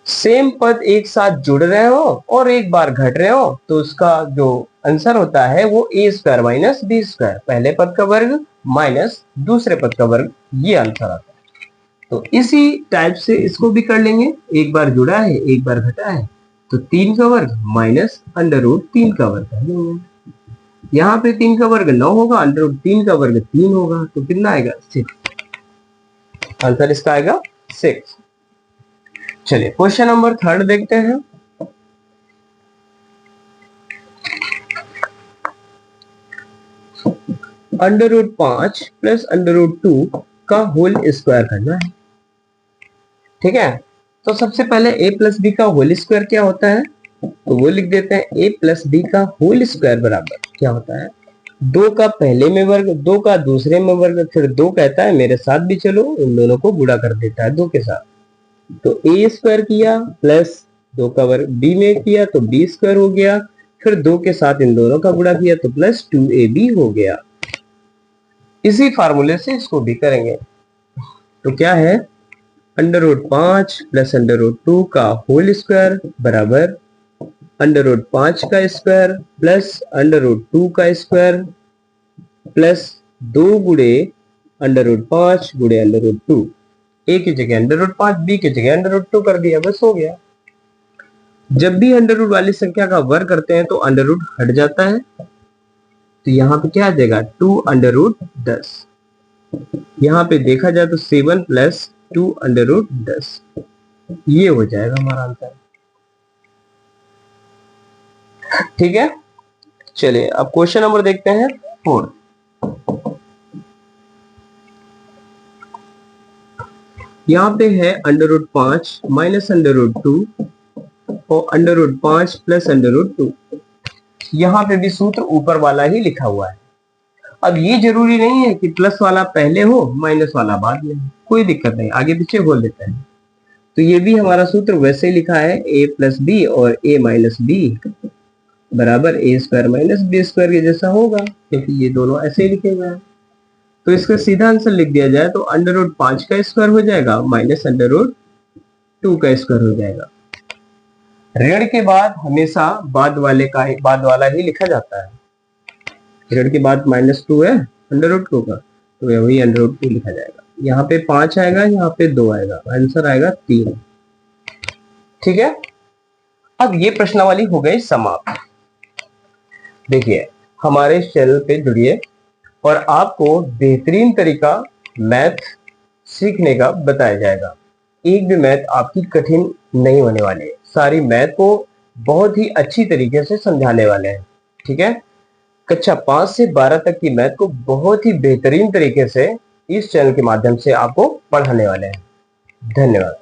Same पद एक साथ जुड़ रहे हो और एक बार घट रहे हो तो उसका जो आंसर होता है वो a square minus B square, पहले पद का वर्ग माइनस दूसरे पद का वर्ग, ये आंसर आता है। तो इसी टाइप से इसको भी कर लेंगे, एक बार जुड़ा है एक बार घटा है, तो 3 का वर्ग माइनस √3 का वर्ग कर लेंगे। यहाँ पे 3 का वर्ग 9 होगा, √3 का वर्ग 3 होगा, तो कितना आएगा 6। आंसर इसका आएगा 6। चलिए क्वेश्चन नंबर 3 देखते हैं। √5 प्लस √2 का होल स्क्वायर करना है। ठीक है, तो सबसे पहले a प्लस बी का होल स्क्वायर क्या होता है, तो वो लिख देते हैं a प्लस बी का होल स्क्वायर बराबर क्या होता है, 2 का पहले में वर्ग, 2 का दूसरे में वर्ग, फिर 2 कहता है मेरे साथ भी चलो, इन दोनों को गुणा कर देता है 2 के साथ, तो a स्क्वायर किया प्लस 2 का वर्ग b में किया तो b स्क्वायर हो गया, फिर 2 के साथ इन दोनों का गुणा किया तो प्लस 2ab हो गया। इसी फार्मूले से इसको भी करेंगे, तो क्या है, √5 प्लस √2 का होल स्क्वायर बराबर √5 का स्क्वायर प्लस √2 का स्क्वायर प्लस 2 गुणे √5 गुणे √2, a की जगह √5 b की जगह √2 कर दिया, बस हो गया। जब भी अंडर रूट वाली संख्या का वर्ग करते हैं तो अंडर रूट हट जाता है, तो यहाँ पे क्या आ जाएगा 2√10। यहाँ पे देखा जाए तो 7 प्लस 2√10, ये हो जाएगा हमारा आंसर। ठीक है, चलिए अब क्वेश्चन नंबर देखते हैं 4। यहाँ पे है √5 माइनस √2 और √5 प्लस √2। यहाँ पे भी सूत्र ऊपर वाला ही लिखा हुआ है। अब ये जरूरी नहीं है कि प्लस वाला पहले हो माइनस वाला बाद में, कोई दिक्कत नहीं, आगे पीछे बोल देते हैं। तो ये भी हमारा सूत्र वैसे ही लिखा है, a प्लस बी और a माइनस बी बराबर a square minus B square के जैसा होगा, क्योंकि ये दोनों ऐसे ही लिखे हुए हैं। तो इसका सीधा आंसर लिख दिया जाए तो √5 का स्क्वायर हो जाएगा माइनस √2 का स्क्वायर हो जाएगा। ऋण के बाद हमेशा बाद वाला ही लिखा जाता है। ऋण के बाद -2 है √2 का, तो वही √2 लिखा जाएगा। यहाँ पे 5 आएगा, यहाँ पे 2 आएगा, आंसर आएगा 3। ठीक है, अब ये प्रश्नावली हो गई समाप्त। देखिए हमारे चैनल पे जुड़िए और आपको बेहतरीन तरीका मैथ सीखने का बताया जाएगा। एक भी मैथ आपकी कठिन नहीं होने वाले, सारी मैथ को बहुत ही अच्छी तरीके से समझाने वाले हैं। ठीक है, कक्षा 5 से 12 तक की मैथ को बहुत ही बेहतरीन तरीके से इस चैनल के माध्यम से आपको पढ़ाने वाले हैं। धन्यवाद।